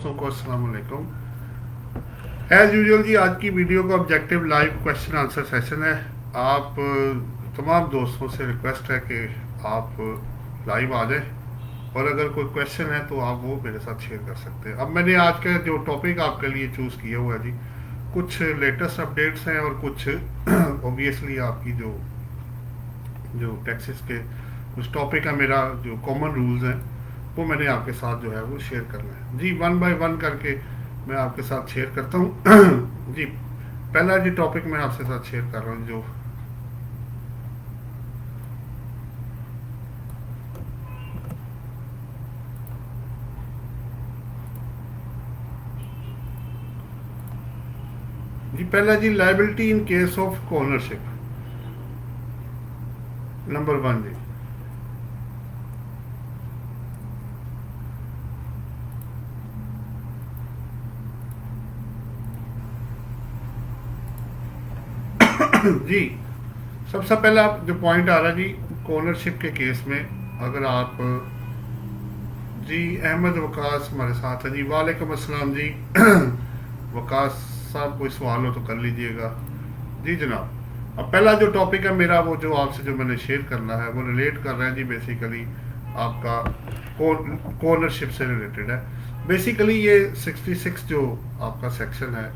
दोस्तों को अस्सलाम वालेकुम। एज यूजुअल जी, आज की वीडियो का objective live question answer session है। आप तमाम दोस्तों से रिक्वेस्ट है कि आप लाइव आ जाएं और अगर कोई क्वेश्चन है तो आप वो मेरे साथ शेयर कर सकते हैं। अब मैंने आज का जो टॉपिक आपके लिए चूज़ किया हुआ है जी, कुछ लेटेस्ट अपडेट्स हैं और कुछ ऑब्वियसली आपकी जो जो टैक्सेस के कुछ टॉपिक है, मेरा जो कॉमन रूल्स हैं वो मैंने आपके साथ जो है वो शेयर करना है जी। वन बाय वन करके मैं आपके साथ शेयर करता हूँ जी। पहला जो टॉपिक मैं आपके साथ शेयर कर रहा हूँ जो जी, पहला जी liability in case of ownership. Number one जी, जी सबसे पहला जो पॉइंट आ रहा है जी, ओनरशिप के केस में अगर आप जी अहमद वकास हमारे साथ है जी, वालेकुम अस्सलाम जी। वकास साहब कोई सवाल हो तो कर लीजिएगा जी जनाब। अब पहला जो टॉपिक है मेरा, वो जो आपसे जो मैंने शेयर करना है वो रिलेट कर रहा है जी बेसिकली आपका ओनरशिप से रिलेटेड है। बेसिकली ये 66 जो आपका सेक्शन है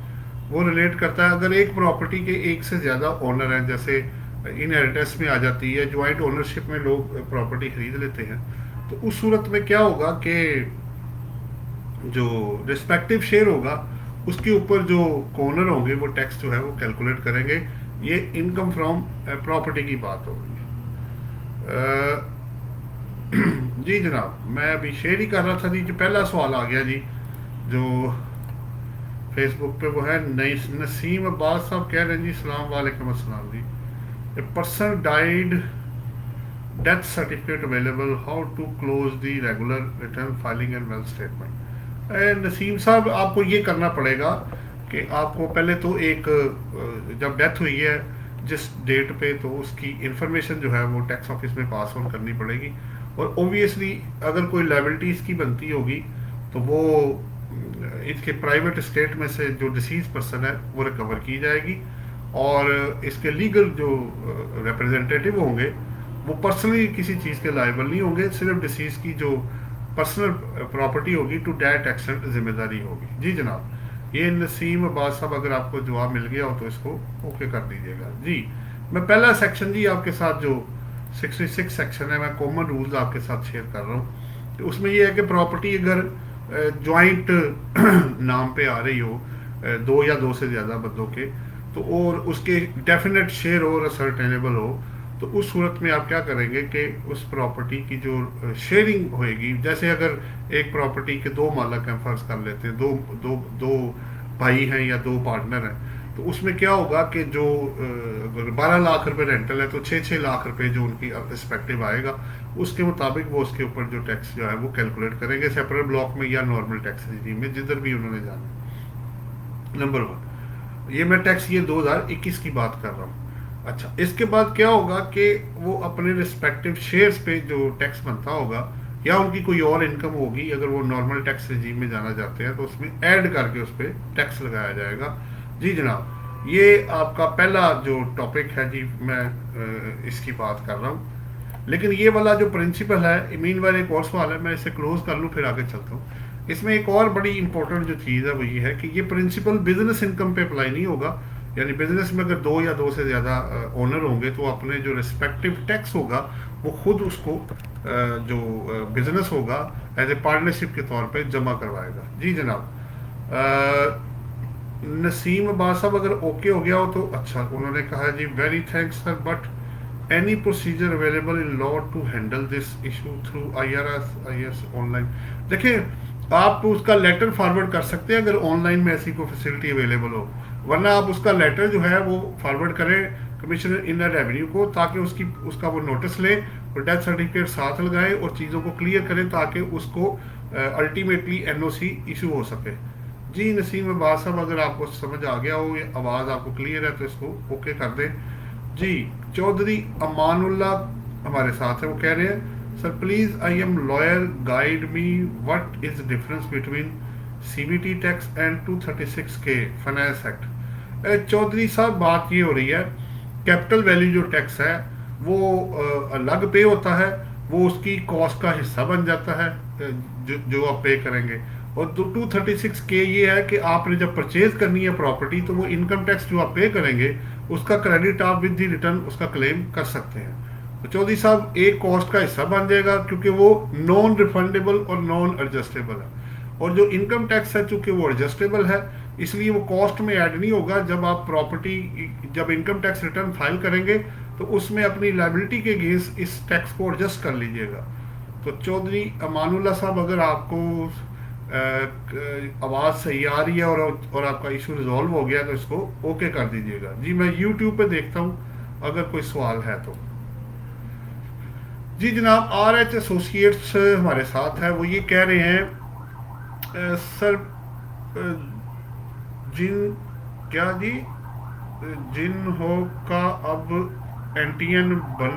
वो रिलेट करता है अगर एक प्रॉपर्टी के एक से ज़्यादा ओनर हैं, जैसे इनहेरिटेंस में आ जाती है, ज्वाइंट ओनरशिप में लोग प्रॉपर्टी खरीद लेते हैं, तो उस सूरत में क्या होगा कि जो रिस्पेक्टिव शेयर होगा उसके ऊपर जो ओनर होंगे वो टैक्स जो है वो कैलकुलेट करेंगे। ये इनकम फ्रॉम प्रॉपर्टी की बात होगी। जी जनाब, मैं अभी शेयर ही कर रहा था जी, जो पहला सवाल आ गया जी जो फेसबुक पे, वो है नसीम अब्बास साहब कह रहे हैं जी, सलाम वालेकुम अस्सलाम जी। A person died, death certificate available, how to close the regular return filing and wealth statement. Naseem साहब, आपको ये करना पड़ेगा कि आपको पहले तो एक जब डेथ हुई है जिस डेट पे, तो उसकी इंफॉर्मेशन जो है वो टैक्स ऑफिस में पास ऑन करनी पड़ेगी। और ओबियसली अगर कोई लायबिलिटीज़ की बनती होगी तो वो इसके प्राइवेट स्टेट में से जो डिसीज पर्सन है वो रिकवर की जाएगी, और इसके लीगल जो रिप्रेजेंटेटिव होंगे वो पर्सनली किसी चीज़ के लायबल नहीं होंगे, सिर्फ डिसीज की जो पर्सनल प्रॉपर्टी होगी टू डैट एक्सटेंट जिम्मेदारी होगी। जी जनाब, ये नसीम अब्बास साहब अगर आपको जवाब मिल गया हो तो इसको ओके कर दीजिएगा जी। मैं पहला सेक्शन जी आपके साथ जो 66 सेक्शन है, मैं कॉमन रूल्स आपके साथ शेयर कर रहा हूँ। तो उसमें यह है कि प्रॉपर्टी अगर जॉइंट नाम पे आ रही हो, दो या दो से ज़्यादा बंदों के, तो और उसके डेफिनेट शेयर और असर्टेनेबल हो, तो उस सूरत में आप क्या करेंगे कि उस प्रॉपर्टी की जो शेयरिंग होएगी, जैसे अगर एक प्रॉपर्टी के दो मालक हैं, फर्ज कर लेते हैं, दो दो दो भाई हैं या दो पार्टनर हैं, तो उसमें क्या होगा कि जो अगर 12 लाख रुपए रेंटल है तो 6-6 लाख रुपए जो उनकी रिस्पेक्टिव आएगा, उसके मुताबिक वो उसके ऊपर जो टैक्स जो है वो कैलकुलेट करेंगे, सेपरेट ब्लॉक में या नॉर्मल टैक्स रिजीम में, जिधर भी उन्होंने जाना। नंबर वन, ये मैं टैक्स ये 2021 की बात कर रहा हूँ। अच्छा, इसके बाद क्या होगा कि वो अपने रिस्पेक्टिव शेयर्स पे जो टैक्स बनता होगा, या उनकी कोई और इनकम होगी, अगर वो नॉर्मल टैक्स रिजीम में जाना चाहते हैं तो उसमें ऐड करके उस पर टैक्स लगाया जाएगा। जी जनाब, ये आपका पहला जो टॉपिक है जी, मैं इसकी बात कर रहा हूँ। लेकिन ये वाला जो प्रिंसिपल है, मीन वाले एक और सवाल है, मैं इसे क्लोज कर लूँ फिर आगे चलता हूँ। इसमें एक और बड़ी इंपॉर्टेंट जो चीज़ है वो ये है कि ये प्रिंसिपल बिजनेस इनकम पे अप्लाई नहीं होगा। यानी बिजनेस में अगर दो या दो से ज़्यादा ओनर होंगे तो अपने जो रिस्पेक्टिव टैक्स होगा वो खुद उसको जो बिजनेस होगा एज ए पार्टनरशिप के तौर पे जमा करवाएगा। जी जनाब, नसीम अब्बास साहब अगर ओके हो गया हो तो अच्छा। उन्होंने कहा जी, very thanks sir, but any procedure available in law to handle this issue through IRS online. देखिए, आप उसका लेटर फॉरवर्ड कर सकते हैं अगर ऑनलाइन में ऐसी कोई फैसिलिटी अवेलेबल हो, वरना आप उसका लेटर जो है वो फॉरवर्ड करें कमिश्नर इनर रेवेन्यू को, ताकि उसका वो नोटिस ले और डेथ सर्टिफिकेट साथ लगाएं और चीज़ों को क्लियर करें ताकि उसको अल्टीमेटली NOC इशू हो सके। जी नसीम अब्बास साहब, अगर आपको समझ आ गया हो, ये आवाज़ आपको क्लियर है तो इसको ओके कर दें जी। चौधरी अमानुल्लाह हमारे साथ है, वो कह रहे हैं, sir please I am lawyer, guide me, what is difference between CBT tax and 236 के फाइनेंस एक्ट। चौधरी साहब बात ये हो रही है, कैपिटल वैल्यू जो टैक्स है वो अलग पे होता है, वो उसकी कॉस्ट का हिस्सा बन जाता है जो आप पे करेंगे। और 236 के ये है कि आपने जब परचेज करनी है प्रॉपर्टी तो वो इनकम टैक्स जो आप पे करेंगे उसका क्रेडिट आप विद दी रिटर्न उसका क्लेम कर सकते हैं। तो चौधरी साहब एक कॉस्ट का हिस्सा बन जाएगा क्योंकि वो नॉन रिफंडेबल और नॉन एडजस्टेबल है। और जो इनकम टैक्स है चूंकि वो एडजस्टेबल है इसलिए वो कॉस्ट में ऐड नहीं होगा। जब आप प्रॉपर्टी जब इनकम टैक्स रिटर्न फाइल करेंगे तो उसमें अपनी लाइबिलिटी के अगेंस्ट इस टैक्स को एडजस्ट कर लीजिएगा। तो चौधरी अमानुल्लाह साहब अगर आपको आवाज़ सही आ रही है और आपका इशू रिजॉल्व हो गया तो इसको ओके कर दीजिएगा। जी मैं यूट्यूब पे देखता हूँ अगर कोई सवाल है तो। जी जनाब RH एसोसिएट्स हमारे साथ है, वो ये कह रहे हैं सर जिन क्या जी जिन हो का अब एंटीएन बन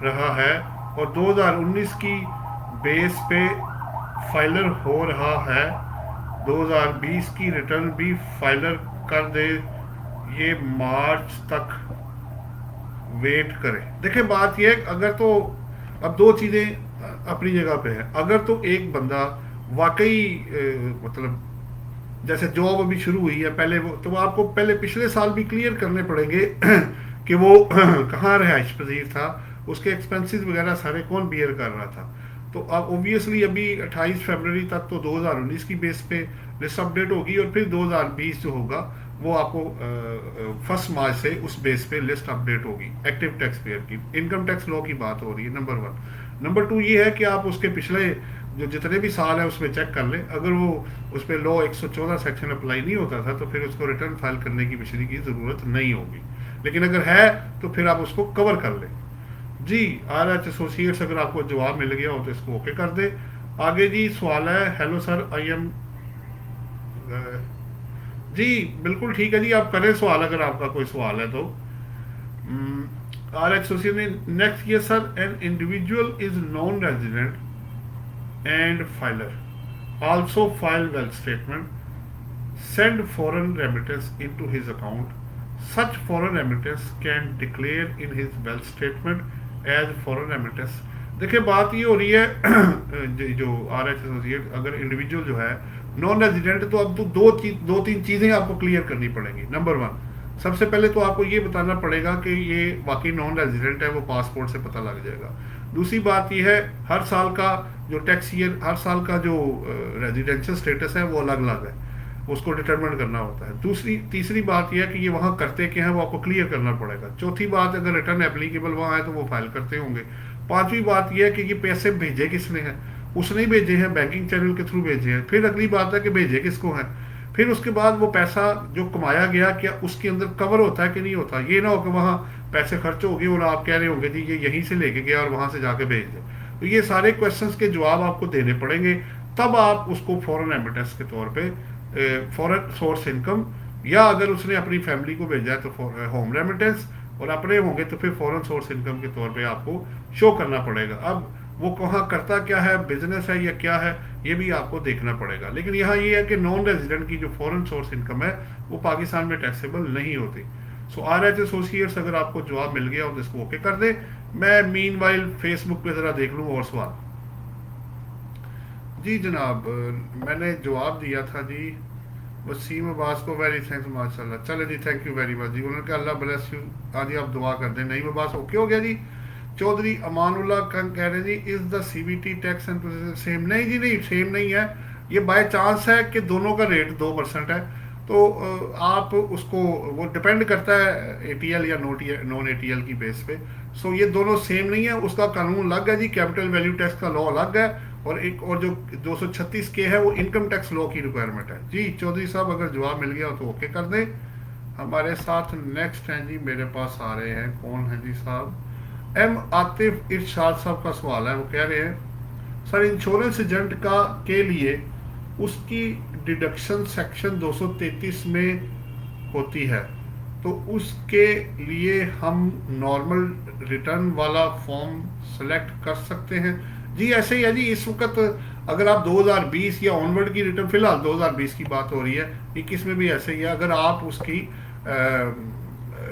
रहा है और 2019 की बेस पे फाइलर हो रहा है, 2020 की रिटर्न भी फाइलर कर दे, ये मार्च तक वेट करें। देखिए बात ये अगर तो अब दो चीज़ें अपनी जगह पे है। अगर तो एक बंदा वाकई मतलब जैसे जॉब अभी शुरू हुई है पहले वो तो आपको पहले पिछले साल भी क्लियर करने पड़ेंगे कि वो कहाँ रिहाइश पजीर था, उसके एक्सपेंसेस वगैरह सारे कौन बियर कर रहा था। तो अब ओबियसली अभी 28 फरवरी तक तो 2019 की बेस पे लिस्ट अपडेट होगी और फिर 2020 जो होगा वो आपको 1 मार्च से उस बेस पे लिस्ट अपडेट होगी एक्टिव टैक्स पेयर की। इनकम टैक्स लॉ की बात हो रही है नंबर 1। नंबर 2 ये है कि आप उसके पिछले जो जितने भी साल है उसमें चेक कर लें। अगर वो उस पर लॉ 114 सेक्शन अप्लाई नहीं होता था तो फिर उसको रिटर्न फाइल करने की बिजली की ज़रूरत नहीं होगी, लेकिन अगर है तो फिर आप उसको कवर कर लें। जी RH एसोसिएट्स अगर आपको जवाब मिल गया हो तो इसको ओके कर दे। आगे जी सवाल है, हेलो सर आई एम जी बिल्कुल ठीक है जी, आप करें सवाल अगर आपका कोई सवाल है तो। RH एसोसिएट नेक्स्ट ये sir an individual is non resident and filer also file wealth statement send foreign remittance into his account, such foreign remittance can declare in his wealth statement as foreign remittance। देखिए बात ये हो रही है जो RH associate अगर individual जो है नॉन रेजिडेंट तो अब तो दो तीन चीज़ें आपको क्लियर करनी पड़ेंगी। नंबर 1 सबसे पहले तो आपको ये बताना पड़ेगा कि ये वाकई नॉन रेजिडेंट है, वो पासपोर्ट से पता लग जाएगा। दूसरी बात ये है हर साल का जो टैक्स ईयर हर साल का जो रेजिडेंशियल स्टेटस है वो अलग अलग है, उसको डिटरमिन करना होता है। तीसरी बात यह है कि ये वहाँ करते क्या हैं वो आपको क्लियर करना पड़ेगा। चौथी बात अगर रिटर्न एप्लीकेबल वहाँ है तो वो फाइल करते होंगे। पांचवी बात यह है कि ये पैसे भेजे किसने हैं, उसने ही भेजे हैं, बैंकिंग चैनल के थ्रू भेजे हैं। फिर अगली बात है कि भेजे किसको हैं। फिर उसके बाद वो पैसा जो कमाया गया क्या उसके अंदर कवर होता है कि नहीं होता। ये ना हो कि वहाँ पैसे खर्च हो गए और आप कह रहे होंगे जी ये यहीं से लेके गया और वहाँ से जाके भेज दे। तो ये सारे क्वेश्चंस के जवाब आपको देने पड़ेंगे, तब आप उसको फॉरेन रेमिटेंस के तौर पे फॉरेन सोर्स इनकम, या अगर उसने अपनी फैमिली को भेजा है तो होम रेमिटेंस, और अपने होंगे तो फिर फॉरेन सोर्स इनकम के तौर पे आपको शो करना पड़ेगा। अब वो कहाँ करता क्या है, बिजनेस है या क्या है, ये भी आपको देखना पड़ेगा। लेकिन यहाँ ये है कि नॉन रेजिडेंट की जो फॉरेन सोर्स इनकम है वो पाकिस्तान में टैक्सेबल नहीं होती। सो RH एसोसिएट्स अगर आपको जवाब मिल गया हो तो इसको ओके कर दे। मैं मीनवाइल फेसबुक पे ज़रा देख लूँ और सवाल। जी जनाब मैंने जवाब दिया था जी वसीम अब्बास को, वेरी थैंक्स माशाल्लाह। चले जी थैंक यू वेरी मच जी, उन्होंने कहा अल्लाह ब्लेस यू। हाँ जी आप दुआ कर दें। नईम अब्बास ओके हो गया जी। चौधरी अमानुल्लाह खान कह रहे जी is the CBT tax and same. नहीं जी नहीं सेम नहीं है, ये बाय चांस है कि दोनों का रेट 2% है। तो आप उसको वो डिपेंड करता है ATL या नॉन ATL की बेस पे। सो ये दोनों सेम नहीं है, उसका कानून अलग है जी, कैपिटल वैल्यू टैक्स का लॉ अलग है, और एक और जो 236 के है वो इनकम टैक्स लॉ की रिक्वायरमेंट है जी। चौधरी साहब अगर जवाब मिल गया तो ओके कर दें। हमारे साथ नेक्स्ट हैं जी, मेरे पास आ रहे हैं, कौन है जी साहब, M आतिफ इरशाद साहब का सवाल है। वो कह रहे हैं सर इंश्योरेंस एजेंट के लिए उसकी डिडक्शन सेक्शन 233 में होती है तो उसके लिए हम नॉर्मल रिटर्न वाला फॉर्म सेलेक्ट कर सकते हैं। जी ऐसे ही है जी, इस वक्त अगर आप 2020 या ऑनवर्ड की रिटर्न, फिलहाल 2020 की बात हो रही है, 21 में भी ऐसे ही है, अगर आप उसकी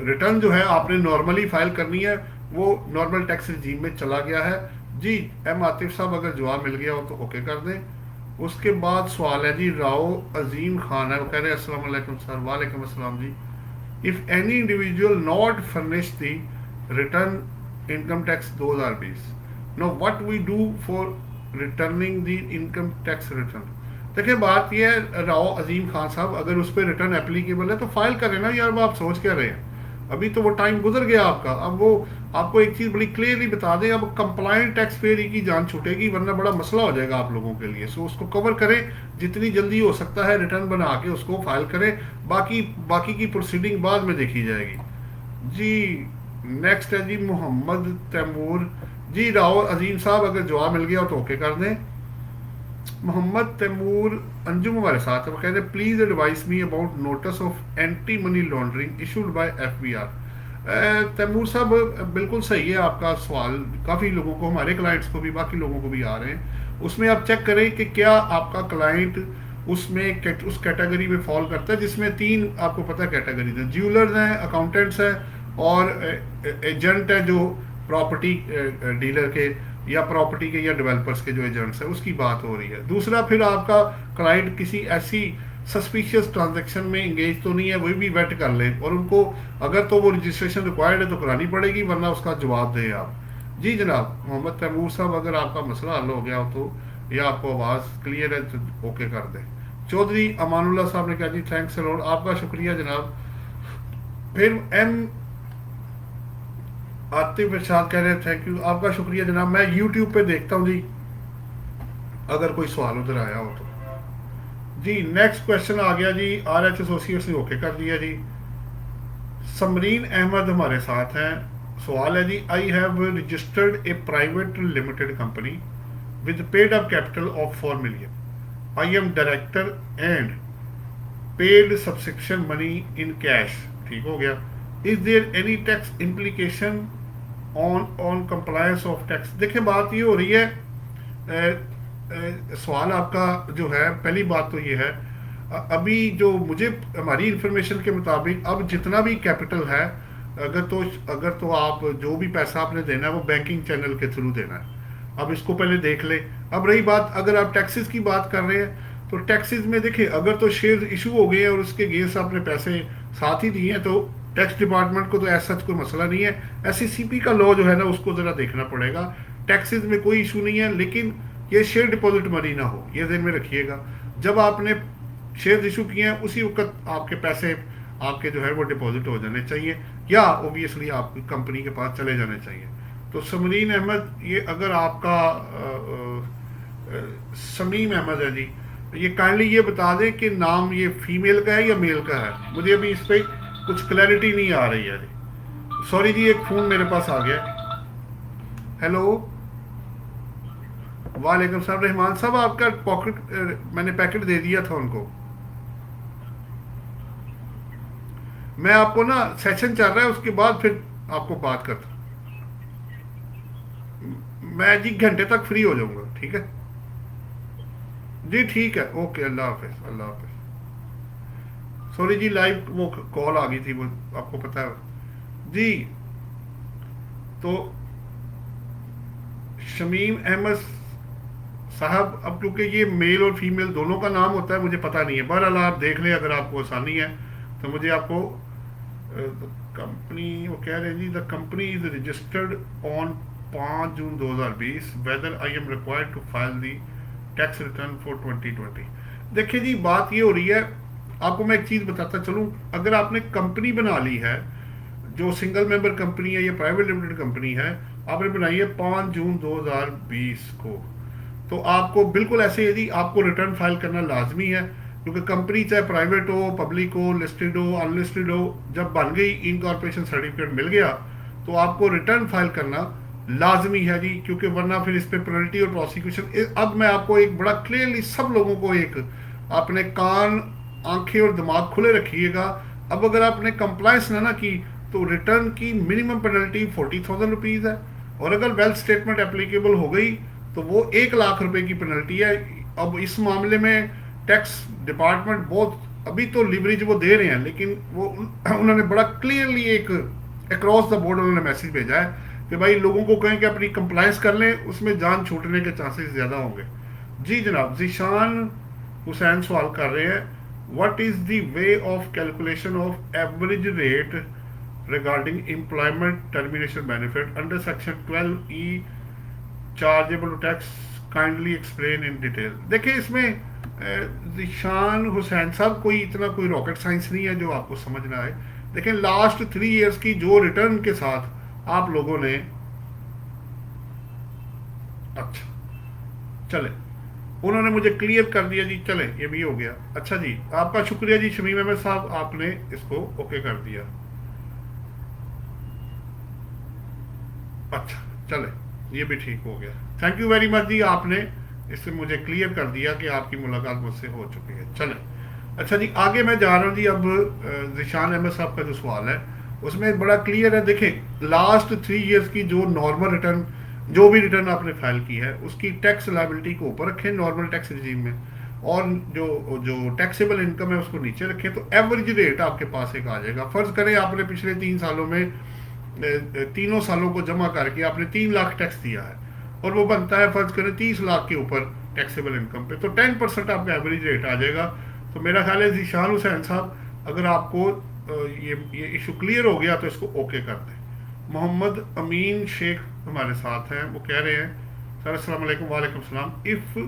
रिटर्न जो है आपने नॉर्मली फाइल करनी है, वो नॉर्मल टैक्स रिजीम में चला गया है जी। एम आतिफ साहब अगर जवाब मिल गया हो तो ओके कर दें। उसके बाद सवाल है जी, राव अजीम खान है, वो कह रहे हैं अस्सलाम वालेकुम सर। वालेकुम अस्सलाम जी। If any individual not furnish the return income tax 2020, no what we do for returning the income tax return. देखिए बात यह है राव अजीम खान साहब, अगर उस पर रिटर्न एप्लीकेबल है तो फाइल करें ना यार, वो आप सोच क्या रहे हैं? अभी तो वो टाइम गुजर गया आपका। अब वो आपको एक चीज़ बड़ी क्लियरली बता दें, अब कंप्लाइंट टैक्स पेयर की जान छूटेगी, वरना बड़ा मसला हो जाएगा आप लोगों के लिए। सो उसको कवर करें जितनी जल्दी हो सकता है, रिटर्न बना के उसको फाइल करें, बाकी की प्रोसीडिंग बाद में देखी जाएगी जी। नेक्स्ट है जी मोहम्मद तैमूर जी। राव अजीम साहब अगर जवाब मिल गया हो तो ओके कर दें। मोहम्मद तैमूर अंजुम हमारे साथ है, वो कहते हैं please advise me about notice of anti money laundering issued by FBR. Taimur साहब बिल्कुल सही है आपका सवाल, काफ़ी लोगों को, हमारे क्लाइंट्स को भी, बाकी लोगों को भी आ रहे हैं। उसमें आप चेक करें कि क्या आपका क्लाइंट उसमें उस कैटेगरी में फॉल करता है जिसमें तीन आपको पता है कैटेगरीज हैं, ज्वेलर्स हैं, अकाउंटेंट्स हैं और एजेंट है जो प्रॉपर्टी डीलर के या प्रॉपर्टी के या डेवलपर्स के जो एजेंट्स है, उसकी बात हो रही है। दूसरा फिर आपका क्लाइंट किसी ऐसी सस्पिशियस ट्रांजैक्शन में इंगेज तो नहीं है, वही भी वेट कर लें, और उनको अगर तो वो रजिस्ट्रेशन रिक्वायर्ड है तो करानी पड़ेगी, वरना उसका जवाब दें आप जी। जनाब मोहम्मद तैमूर साहब अगर आपका मसला हल हो गया हो तो, या आपको आवाज़ क्लियर है तो ओके कर दें। चौधरी अमानुल्लाह साहब ने कहा जी थैंक्स अलॉट, आपका शुक्रिया जनाब। फिर एम आतिफ इरशाद कह रहे हैं थैंक यू, आपका शुक्रिया जनाब। मैं यूट्यूब पे देखता हूँ जी, अगर कोई सवाल उधर आया हो तो जी। नेक्स्ट क्वेश्चन आ गया जी, RH एसोसिएट्स ने ओके कर दिया जी। समरीन अहमद हमारे साथ हैं। सवाल है जी, I have registered a private limited company with paid up capital of 4 million. I am director and paid subscription money in cash. ठीक हो गया। Is there any tax implication on compliance of tax. देखिए बात ये हो रही है, सवाल आपका जो है, पहली बात तो ये है, अभी जो मुझे हमारी इंफॉर्मेशन के मुताबिक अब जितना भी कैपिटल है, अगर तो आप जो भी पैसा आपने देना है वो बैंकिंग चैनल के थ्रू देना है। अब इसको पहले देख ले। अब रही बात, अगर आप टैक्सेस की बात कर रहे हैं तो टैक्सेस में देखिए, अगर तो शेयर इशू हो गए और उसके अगेंस्ट आपने पैसे साथ ही दिए हैं तो टैक्स डिपार्टमेंट को तो ऐसा कोई मसला नहीं है। SECP का लॉ जो है ना उसको ज़रा देखना पड़ेगा। टैक्सेस में कोई इशू नहीं है, लेकिन ये शेयर डिपॉजिट मनी ना हो, ये ध्यान में रखिएगा। जब आपने शेयर इशू किए हैं उसी वक्त आपके पैसे आपके जो है वो डिपॉजिट हो जाने चाहिए, या ओबियसली आपकी कंपनी के पास चले जाने चाहिए। तो समरीन अहमद, ये अगर आपका समीम अहमद है जी, ये काइंडली ये बता दें कि नाम ये फीमेल का है या मेल का है, मुझे अभी इस पर कुछ क्लैरिटी नहीं आ रही है जी। सॉरी जी, एक फ़ोन मेरे पास आ गया। हेलो, वालेकुम सलाम। रहमान साहब आपका पॉकेट मैंने पैकेट दे दिया था उनको। मैं आपको ना, सेशन चल रहा है उसके बाद फिर आपको बात करता हूँ। मैं जी घंटे तक फ्री हो जाऊंगा, ठीक है जी, ठीक है, ओके, अल्लाह हाफिज, अल्लाह हाफिज। सॉरी जी, लाइव वो कॉल आ गई थी, वो आपको पता है जी। तो शमीम अहमद साहब, अब क्योंकि ये मेल और फीमेल दोनों का नाम होता है, मुझे पता नहीं है। बहरहाल आप देख लें, अगर आपको आसानी है तो मुझे आपको कंपनी, वो कह रहे हैं जी, the company is registered on 5 June 2020, whether I am required to file the tax return for 2020। देखिए जी, बात ये हो रही है, आपको मैं एक चीज़ बताता चलूँ। अगर आपने कंपनी बना ली है, जो सिंगल मेंबर कंपनी है या प्राइवेट लिमिटेड कंपनी है, आपने बनाई है 5 जून 2020 को, तो आपको बिल्कुल ऐसे यदि आपको रिटर्न फाइल करना लाजमी है, क्योंकि कंपनी चाहे प्राइवेट हो, पब्लिक हो, लिस्टेड हो, अनलिस्टेड हो, जब बन गई, इनकॉर्पोरेशन सर्टिफिकेट मिल गया, तो आपको रिटर्न फाइल करना लाजमी है जी, क्योंकि वरना फिर इस पर पेनल्टी और प्रोसिक्यूशन। अब मैं आपको एक बड़ा क्लियरली सब लोगों को, एक अपने कान, आंखें और दिमाग खुले रखिएगा। अब अगर आपने कंप्लायंस ना की तो रिटर्न की मिनिमम पेनल्टी 40,000 रुपीज़ है, और अगर वेल्थ स्टेटमेंट एप्लीकेबल हो गई तो वो 1 लाख रुपए की पेनल्टी है। अब इस मामले में टैक्स डिपार्टमेंट बहुत अभी तो लिवरेज वो दे रहे हैं, लेकिन वो उन्होंने बड़ा क्लियरली एक अक्रॉस द बोर्ड उन्होंने मैसेज भेजा है कि भाई लोगों को कहें कि अपनी कंप्लायंस कर लें, उसमें जान छूटने के चांसेस ज़्यादा होंगे। जी जनाब, जीशान हुसैन सवाल कर रहे हैं, what is the way of calculation of average rate regarding employment termination benefit under section 12E chargeable tax, kindly explain in detail. देखिए इसमें जीशान हुसैन साहब कोई रॉकेट साइंस नहीं है जो आपको समझना है। देखिए लास्ट 3 इयर्स की जो रिटर्न के साथ आप लोगों ने, अच्छा चले, उन्होंने मुझे क्लियर कर दिया जी, चले ये भी हो गया। अच्छा जी, आपका शुक्रिया जी शमीम अहमद साहब, आपने इसको ओके कर दिया। अच्छा चले, ये भी ठीक हो गया, थैंक यू वेरी मच जी, आपने इससे मुझे क्लियर कर दिया कि आपकी मुलाकात मुझसे हो चुकी है। चले अच्छा जी, आगे मैं जा रहा हूँ जी। अब जीशान अहमद साहब का जो सवाल है उसमें बड़ा क्लियर है। देखें लास्ट 3 इयर्स की जो नॉर्मल रिटर्न, जो भी रिटर्न आपने फाइल की है उसकी टैक्स लायबिलिटी को ऊपर रखें नॉर्मल टैक्स रिजीम में, और जो टैक्सेबल इनकम है उसको नीचे रखें, तो एवरेज रेट आपके पास एक आ जाएगा। फर्ज करें आपने पिछले 3 सालों में तीनों सालों को जमा करके आपने 3 लाख टैक्स दिया है और वो बनता है फर्ज करें 30 लाख के ऊपर टैक्सेबल इनकम पे, तो 10% आपका एवरेज रेट आ जाएगा। तो मेरा ख्याल है जीशान हुसैन साहब, अगर आपको ये इशू क्लियर हो गया तो इसको ओके कर दें। मोहम्मद अमीन शेख हमारे साथ हैं, वो कह रहे हैं सर अस्सलाम वालेकुम। वालेकुम सलाम। If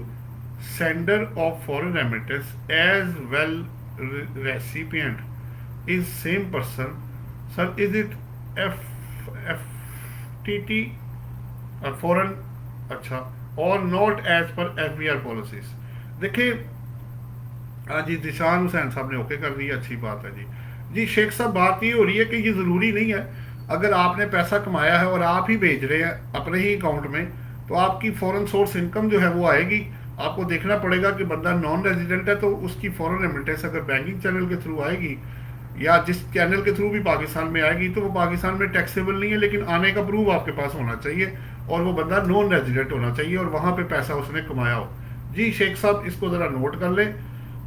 sender of foreign remittance as well recipient is same person, sir is it FTT और फॉरेन, अच्छा, और not as per FBR policies. देखिए हाँ जी, जीशान हुसैन साहब ने ओके कर दिया, अच्छी बात है जी। जी शेख साहब, बात ये हो रही है कि ये ज़रूरी नहीं है, अगर आपने पैसा कमाया है और आप ही भेज रहे हैं अपने ही अकाउंट में, तो आपकी फॉरेन सोर्स इनकम जो है वो आएगी। आपको देखना पड़ेगा कि बंदा नॉन रेजिडेंट है तो उसकी फॉरेन रेमिटेंस अगर बैंकिंग चैनल के थ्रू आएगी या जिस चैनल के थ्रू भी पाकिस्तान में आएगी तो वो पाकिस्तान में टैक्सेबल नहीं है, लेकिन आने का प्रूफ आपके पास होना चाहिए और वो बंदा नॉन रेजिडेंट होना चाहिए और वहाँ पे पैसा उसने कमाया हो। जी शेख साहब, इसको ज़रा नोट कर लें।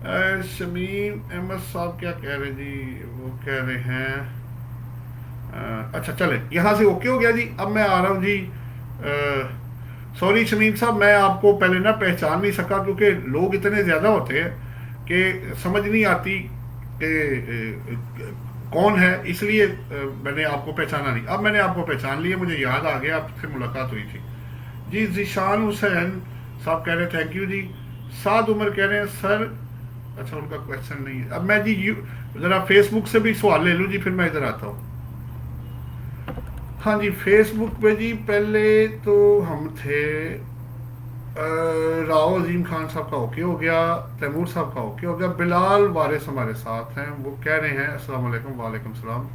शमीम अहमद साहब क्या कह रहे हैं जी, वो कह रहे हैं अच्छा चले, यहाँ से ओके हो गया जी। अब मैं आ रहा हूँ जी, सॉरी शमीम साहब, मैं आपको पहले ना पहचान नहीं सका क्योंकि लोग इतने ज़्यादा होते हैं कि समझ नहीं आती कि कौन है, इसलिए मैंने आपको पहचाना नहीं। अब मैंने आपको पहचान लिया, मुझे याद आ गया आपसे मुलाकात हुई थी जी। जीशान हुसैन साहब कह रहे हैं थैंक यू जी। साद उमर कह रहे हैं सर, अच्छा उनका क्वेश्चन नहीं है। अब मैं जी ज़रा फेसबुक से भी सवाल ले लूँ जी, फिर मैं इधर आता हूँ। हाँ जी, फेसबुक पे जी पहले तो हम थे, राव अजीम खान साहब का ओके हो गया, तैमूर साहब का ओके हो गया, बिलाल वारिस हमारे साथ हैं, वो कह रहे हैं अस्सलाम वालेकुम। वालेकुम सलाम।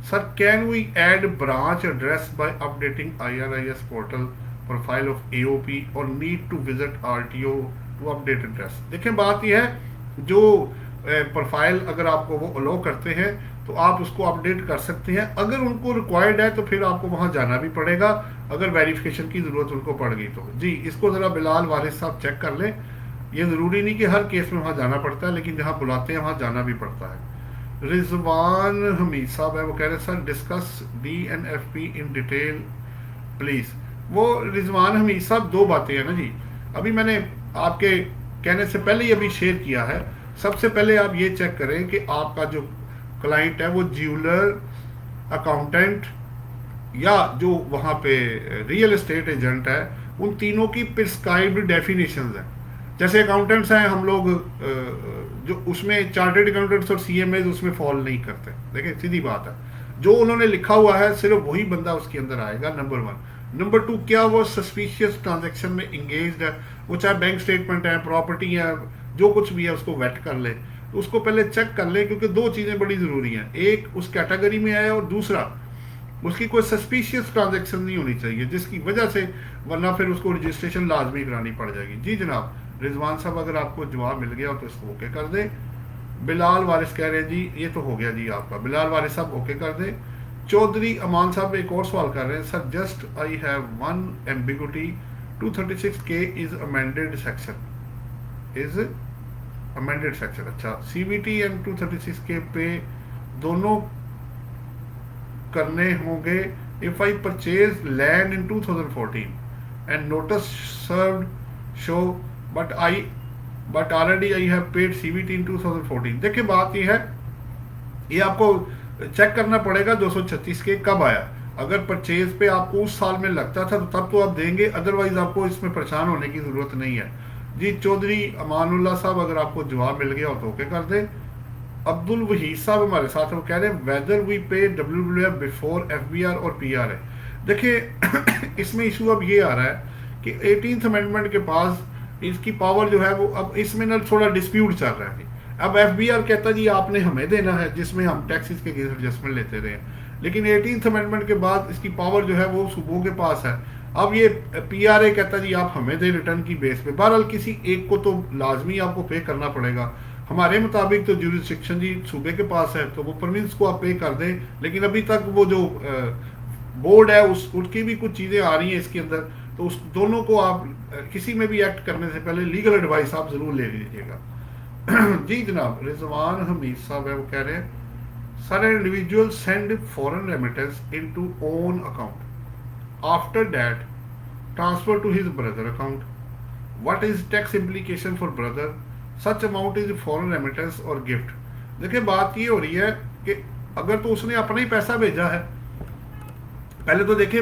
Sir can we add branch address by updating IRIS portal profile of AOP और need to visit RTO to update address. देखें बात यह है, जो प्रोफाइल अगर आपको वो अलो करते हैं तो आप उसको अपडेट कर सकते हैं, अगर उनको रिक्वायर्ड है तो फिर आपको वहाँ जाना भी पड़ेगा, अगर वेरिफिकेशन की ज़रूरत उनको पड़ गई तो। जी इसको ज़रा बिलाल वारिस साहब चेक कर लें, ये ज़रूरी नहीं कि हर केस में वहाँ जाना पड़ता है, लेकिन जहाँ बुलाते हैं वहाँ जाना भी पड़ता है। रिजवान हमीद साहब है, वो कह रहे हैं sir discuss DNFP in detail please. वो रिजवान हमीद साहब, दो बातें हैं ना जी, अभी मैंने आपके कहने से पहले ही अभी शेयर किया है। सबसे पहले आप ये चेक करें कि आपका जो क्लाइंट है वो ज्वेलर, अकाउंटेंट या जो वहाँ पे रियल एस्टेट एजेंट है, उन तीनों की प्रिस्क्राइब्ड डेफिनेशंस हैं। जैसे अकाउंटेंट्स हैं हम लोग, जो उसमें चार्टर्ड अकाउंटेंट्स और CMAs उसमें फॉल नहीं करते। देखिए सीधी बात है, जो उन्होंने लिखा हुआ है सिर्फ वही बंदा उसके अंदर आएगा, नंबर 1। नंबर 2, क्या वो सस्पिशियस ट्रांजेक्शन में इंगेज्ड है, वो चाहे बैंक स्टेटमेंट है, प्रॉपर्टी है, जो कुछ भी है उसको वेट कर ले, उसको पहले चेक कर ले, क्योंकि दो चीज़ें बड़ी ज़रूरी हैं, एक उस कैटेगरी में आए और दूसरा उसकी कोई सस्पिशियस ट्रांजैक्शन नहीं होनी चाहिए जिसकी वजह से, वरना फिर उसको रजिस्ट्रेशन लाजमी करानी पड़ जाएगी। जी जनाब, रिजवान साहब अगर आपको जवाब मिल गया तो इसको ओके कर दें। बिलाल वारिस कह रहे हैं जी, ये तो हो गया जी आपका, बिलाल वारिस साहब ओके कर दें। चौधरी अमान साहब एक और सवाल कर रहे हैं, sir just I have one ambiguity 236K is amended section, is amended section. अच्छा, CVT एंड 236K पे दोनों करने होंगे। If I purchase land in 2014 and notice served show but already I have paid CVT इन 2014। देखिए बात ये है, ये आपको चेक करना पड़ेगा 236K कब आया। अगर परचेज पे आपको उस साल में लगता था तो तब तो आप देंगे, अदरवाइज आपको इसमें परेशान होने की जरूरत नहीं है जी। चौधरी अमानुल्लाह साहब, अगर आपको जवाब मिल गया हो तो ओके कर दे। अब्दुल वहीद साहब हमारे साथ हैं, वो कह रहे हैं वेदर वी पे WWF बिफोर FBR और PR है। देखिए इसमें इशू अब ये आ रहा है कि 18th अमेंडमेंट के पास इसकी पावर जो है वो अब इसमें ना थोड़ा डिस्प्यूट चल रहा है। अब FBR कहता जी आपने हमें देना है, जिसमें हम टैक्सेस के एडजस्टमेंट लेते रहे, लेकिन 18th अमेंडमेंट के बाद इसकी पावर जो है वो सूबों के पास है। अब ये PRA कहता जी आप हमें दें रिटर्न की बेस पे। बहरहाल किसी एक को तो लाजमी आपको पे करना पड़ेगा। हमारे मुताबिक तो ज्यूरिसडिक्शन जी सूबे के पास है, तो वो प्रोविंस को आप पे कर दें, लेकिन अभी तक वो जो बोर्ड है उसकी भी कुछ चीज़ें आ रही हैं इसके अंदर, तो उस दोनों को आप किसी में भी एक्ट करने से पहले लीगल एडवाइस आप ज़रूर ले लीजिएगा। जी जनाब, रिजवान हमीद साहब है, वो कह रहे हैं sir individual send foreign remittance into own account, after that transfer to his brother account, what is tax implication for brother, such amount is foreign remittance और गिफ्ट। देखिए बात ये हो रही है कि अगर तो उसने अपना ही पैसा भेजा है, पहले तो देखिए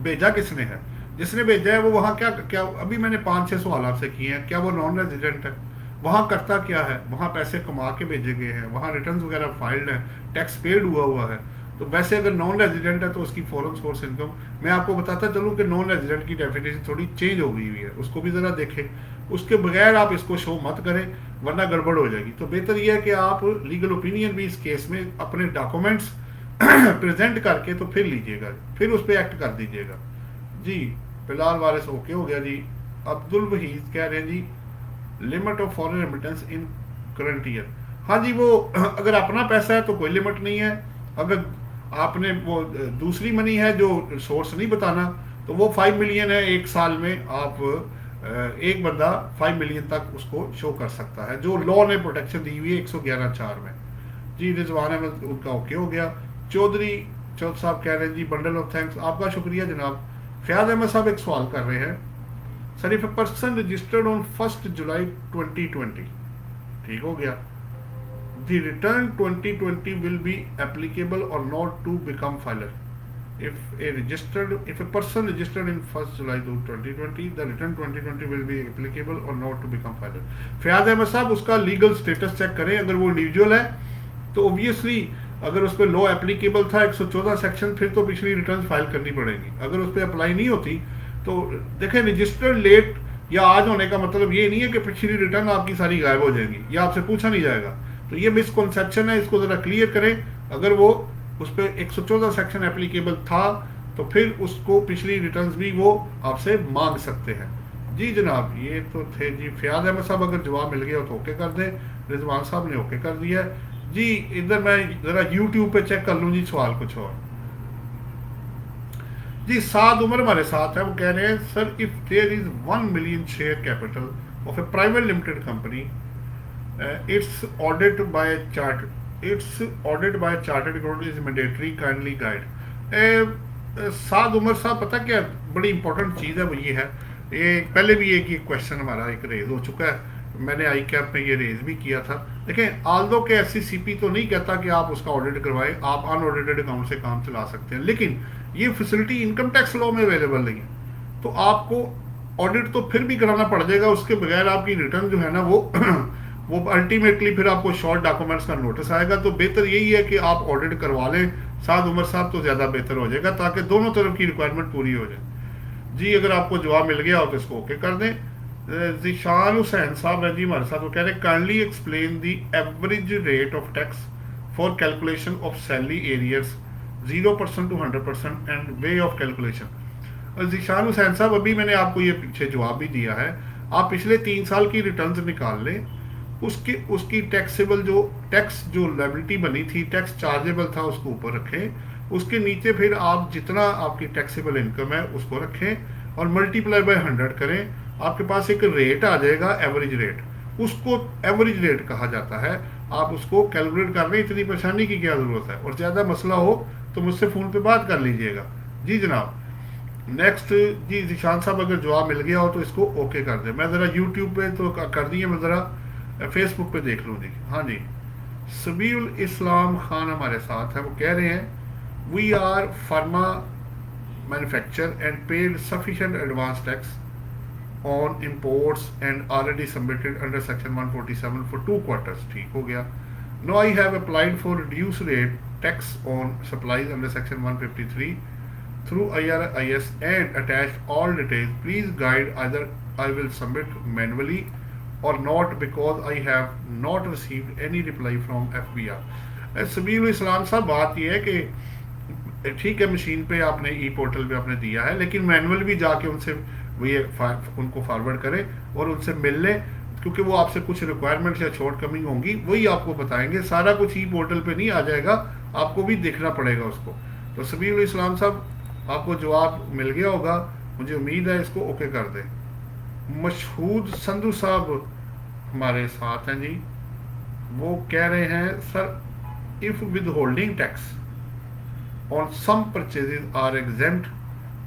भेजा किसने है, जिसने भेजा है वो वहाँ क्या क्या, अभी मैंने 5-6 सवाल आपसे किए हैं, क्या वो नॉन रेजिडेंट है, वहाँ करता क्या है, वहाँ पैसे कमा के भेजे गए हैं, वहाँ रिटर्न्स वगैरह फाइल्ड हैं, टैक्स पेड हुआ है। तो वैसे अगर नॉन रेजिडेंट है तो उसकी फॉरेन सोर्स इनकम, मैं आपको बताता चलूँ कि नॉन रेजिडेंट की डेफिनेशन थोड़ी चेंज हो गई हुई है, उसको भी ज़रा देखें। उसके बगैर आप इसको शो मत करें वरना गड़बड़ हो जाएगी। तो बेहतर यह है कि आप लीगल ओपिनियन भी इस केस में अपने डॉक्यूमेंट्स प्रेजेंट करके तो फिर लीजिएगा, फिर उस पर एक्ट कर दीजिएगा जी। फिलहाल वारिस ओके हो गया जी। अब्दुल वहीद कह रहे हैं जी limit of foreign remittance in current year. हाँ जी, वो अगर अपना पैसा है तो कोई लिमिट नहीं है, अगर आपने वो दूसरी मनी है जो सोर्स नहीं बताना तो वो 5 मिलियन है एक साल में, आप एक बंदा 5 मिलियन तक उसको शो कर सकता है, जो लॉ ने प्रोटेक्शन दी हुई है 111(4) में जी। रिजवान अहमद उनका ओके हो गया। चौधरी साहब कह रहे हैं जी बंडल ऑफ थैंक्स, आपका शुक्रिया जनाब। फयाज अहमद साहब एक सवाल कर रहे हैं, sir if a person registered on 1 जुलाई 2020, ठीक हो गया, the return 2020 will be applicable or not to become filer. If a person registered in 1st July 2020, the return 2020 will be applicable or not to become filer. Fayaz Ahmad साहब उसका legal status check करें, अगर वो individual है तो obviously अगर उस पर लॉ एप्लीकेबल था 114 सेक्शन, फिर तो पिछली रिटर्न फाइल करनी पड़ेगी। अगर उस पर अप्लाई नहीं होती तो देखें, रजिस्टर्ड लेट या आज होने का मतलब ये नहीं है कि पिछली रिटर्न आपकी सारी गायब हो जाएगी या आपसे पूछा नहीं जाएगा। तो ये मिसकॉन्सेप्शन है, इसको ज़रा क्लियर करें। अगर वो उस पर 114 सेक्शन एप्लीकेबल था तो फिर उसको पिछली रिटर्न्स भी वो आपसे मांग सकते हैं जी जनाब। ये तो थे जी फयाज अहमद साहब, अगर जवाब मिल गया तो ओके कर दें। रिजवान साहब ने ओके कर दिया जी। इधर मैं ज़रा यूट्यूब पे चेक कर लूँ जी सवाल कुछ और जी। साद उमर हमारे साथ है, वो कह रहे हैं sir if there is 1 million share capital of a private limited company, it's audited by chartered accountant is mandatory, kindly guide। साद उमर साहब, पता क्या बड़ी इंपॉर्टेंट चीज़ है वो ये है, ये पहले भी एक क्वेश्चन हमारा एक रेज हो चुका है, मैंने आई कैप में ये रेज भी किया था। देखें, आल्दो के FCCP तो नहीं कहता कि आप उसका ऑडिट करवाएं, आप अनऑडिटेड अकाउंट से काम चला सकते हैं, लेकिन ये फैसिलिटी इनकम टैक्स लॉ में अवेलेबल नहीं है, तो आपको ऑडिट तो फिर भी कराना पड़ जाएगा। उसके बगैर आपकी रिटर्न जो है ना वो अल्टीमेटली फिर आपको शॉर्ट डॉक्यूमेंट्स का नोटिस आएगा। तो बेहतर यही है कि आप ऑडिट करवा लें साद उमर साहब, तो ज़्यादा बेहतर हो जाएगा, ताकि दोनों तरफ की रिक्वायरमेंट पूरी हो जाए जी। अगर आपको जवाब मिल गया हो तो इसको ओके कर दें। ज़ीशान हुसैन साहब है जी हमारे साथ, वो कह रहे हैं kindly explain the average rate of tax for calculation of salary arrears 0% to 100% and way of calculation. Zeeshan Hussain साहब, अभी मैंने आपको ये पीछे जवाब भी दिया है, आप पिछले 3 साल की रिटर्न्स निकाल लें, उसकी टैक्सेबल जो लायबिलिटी बनी थी, टैक्स चार्जेबल था, उसको ऊपर रखें, उसके नीचे फिर आप जितना आपकी टैक्सेबल इनकम है उसको रखें, और मल्टीप्लाई बाय 100 करें, आपके पास एक रेट आ जाएगा, एवरेज रेट। उसको एवरेज रेट कहा जाता है। आप उसको कैलकुलेट कर रहे हैं, इतनी परेशानी की क्या ज़रूरत है। और ज़्यादा मसला हो तो मुझसे फ़ोन पे बात कर लीजिएगा। जी जनाब। नेक्स्ट जी जिशान साहब, अगर जवाब मिल गया हो तो इसको ओके कर दें। मैं ज़रा यूट्यूब पे तो कर दिए, मैं ज़रा फेसबुक पे देख लूँ जी। हाँ जी, सबीउल इस्लाम खान हमारे साथ है। वो कह रहे हैं we are pharma manufacture and paid sufficient advance tax on imports and already submitted under section 147 for 2 quarters. ठीक हो गया। No I have applied for reduce rate tax on supplies under section 153 through IRIS and attached all details. Please guide either I will submit manually or not because I have not received any reply from FBR। सबील इस्लाम साहब, बात यह है कि ठीक है, machine पे आपने ई portal पे आपने दिया है, लेकिन मैनुअल भी जाके उनसे उनको फॉरवर्ड करें और उनसे मिल लें, क्योंकि वो आपसे कुछ रिक्वायरमेंट्स या शॉर्ट कमिंग होंगी, वही आपको बताएंगे। सारा कुछ ई पोर्टल पे नहीं आ जाएगा, आपको भी देखना पड़ेगा उसको। तो सबील इस्लाम साहब, आपको जवाब मिल गया होगा, मुझे उम्मीद है। इसको ओके कर दें। मशहूद संधू साहब हमारे साथ हैं जी। वो कह रहे हैं sir, if withholding tax on some purchases are exempt,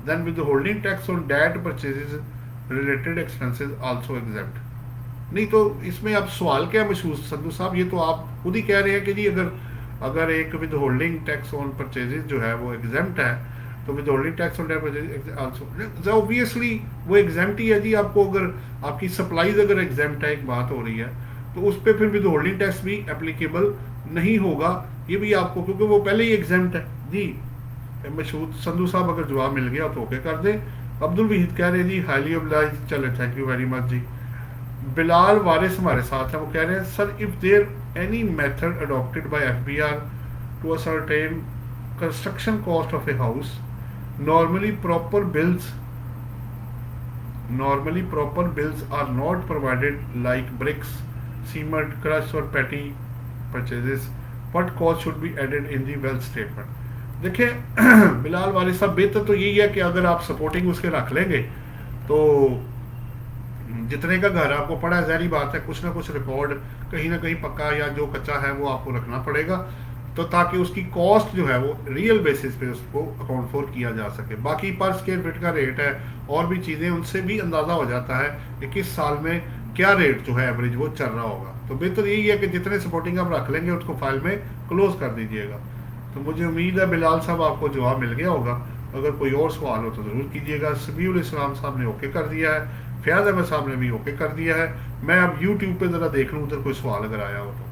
then withholding tax on that purchases related expenses also exempt. नहीं तो इसमें अब सवाल क्या है मशहूद संधू साहब, ये तो आप खुद ही कह रहे हैं कि जी अगर एक with holding tax on purchases जो है वो एग्जेम्प्ट है, तो with holding tax on also obviously वो एग्जेम्प्ट ही है जी। आपको अगर आपकी सप्लाईज अगर एग्जेम्प्ट है, एक बात हो रही है, तो उस पर फिर विद होल्डिंग टैक्स भी एप्लीकेबल नहीं होगा, ये भी आपको, क्योंकि वो पहले ही एग्जेम्प्ट है जी। मशहूद संधू साहब, अगर जवाब मिल गया तो ओके कर दें। अब्दुल वहीद कह रहे हैं जी हाईली ऑब्लाइज, चले थैंक यू वेरी मच जी। बिलाल वारिस हमारे साथ हैं। वो कह रहे हैं sir, if there any method adopted by FBR to ascertain construction cost of a house, normally proper bills are not provided, like bricks, cement, crush or petty purchases, what cost should be added in the wealth statement। देखिए बिलाल वाले साहब, बेहतर तो यही है कि अगर आप सपोर्टिंग उसके रख लेंगे तो जितने का घर आपको पड़ा है, ज़ाहिर बात है कुछ ना कुछ रिकॉर्ड कहीं ना कहीं पक्का या जो कच्चा है वो आपको रखना पड़ेगा, तो ताकि उसकी कॉस्ट जो है वो रियल बेसिस पे उसको अकाउंट फॉर किया जा सके। बाकी पर स्क्वायर फीट का रेट है और भी चीज़ें, उनसे भी अंदाज़ा हो जाता है कि किस साल में क्या रेट जो है एवरेज वो चल रहा होगा। तो बेहतर यही है कि जितने सपोर्टिंग आप रख लेंगे उसको फाइल में क्लोज कर दीजिएगा। तो मुझे उम्मीद है बिलाल साहब आपको जवाब मिल गया होगा। अगर कोई और सवाल हो तो ज़रूर कीजिएगा। सबीउल इस्लाम साहब ने ओके कर दिया है, फयाज अहमद साहब ने भी ओके कर दिया है। मैं अब यूट्यूब पे ज़रा देख लूँ उधर कोई सवाल अगर आया हो तो।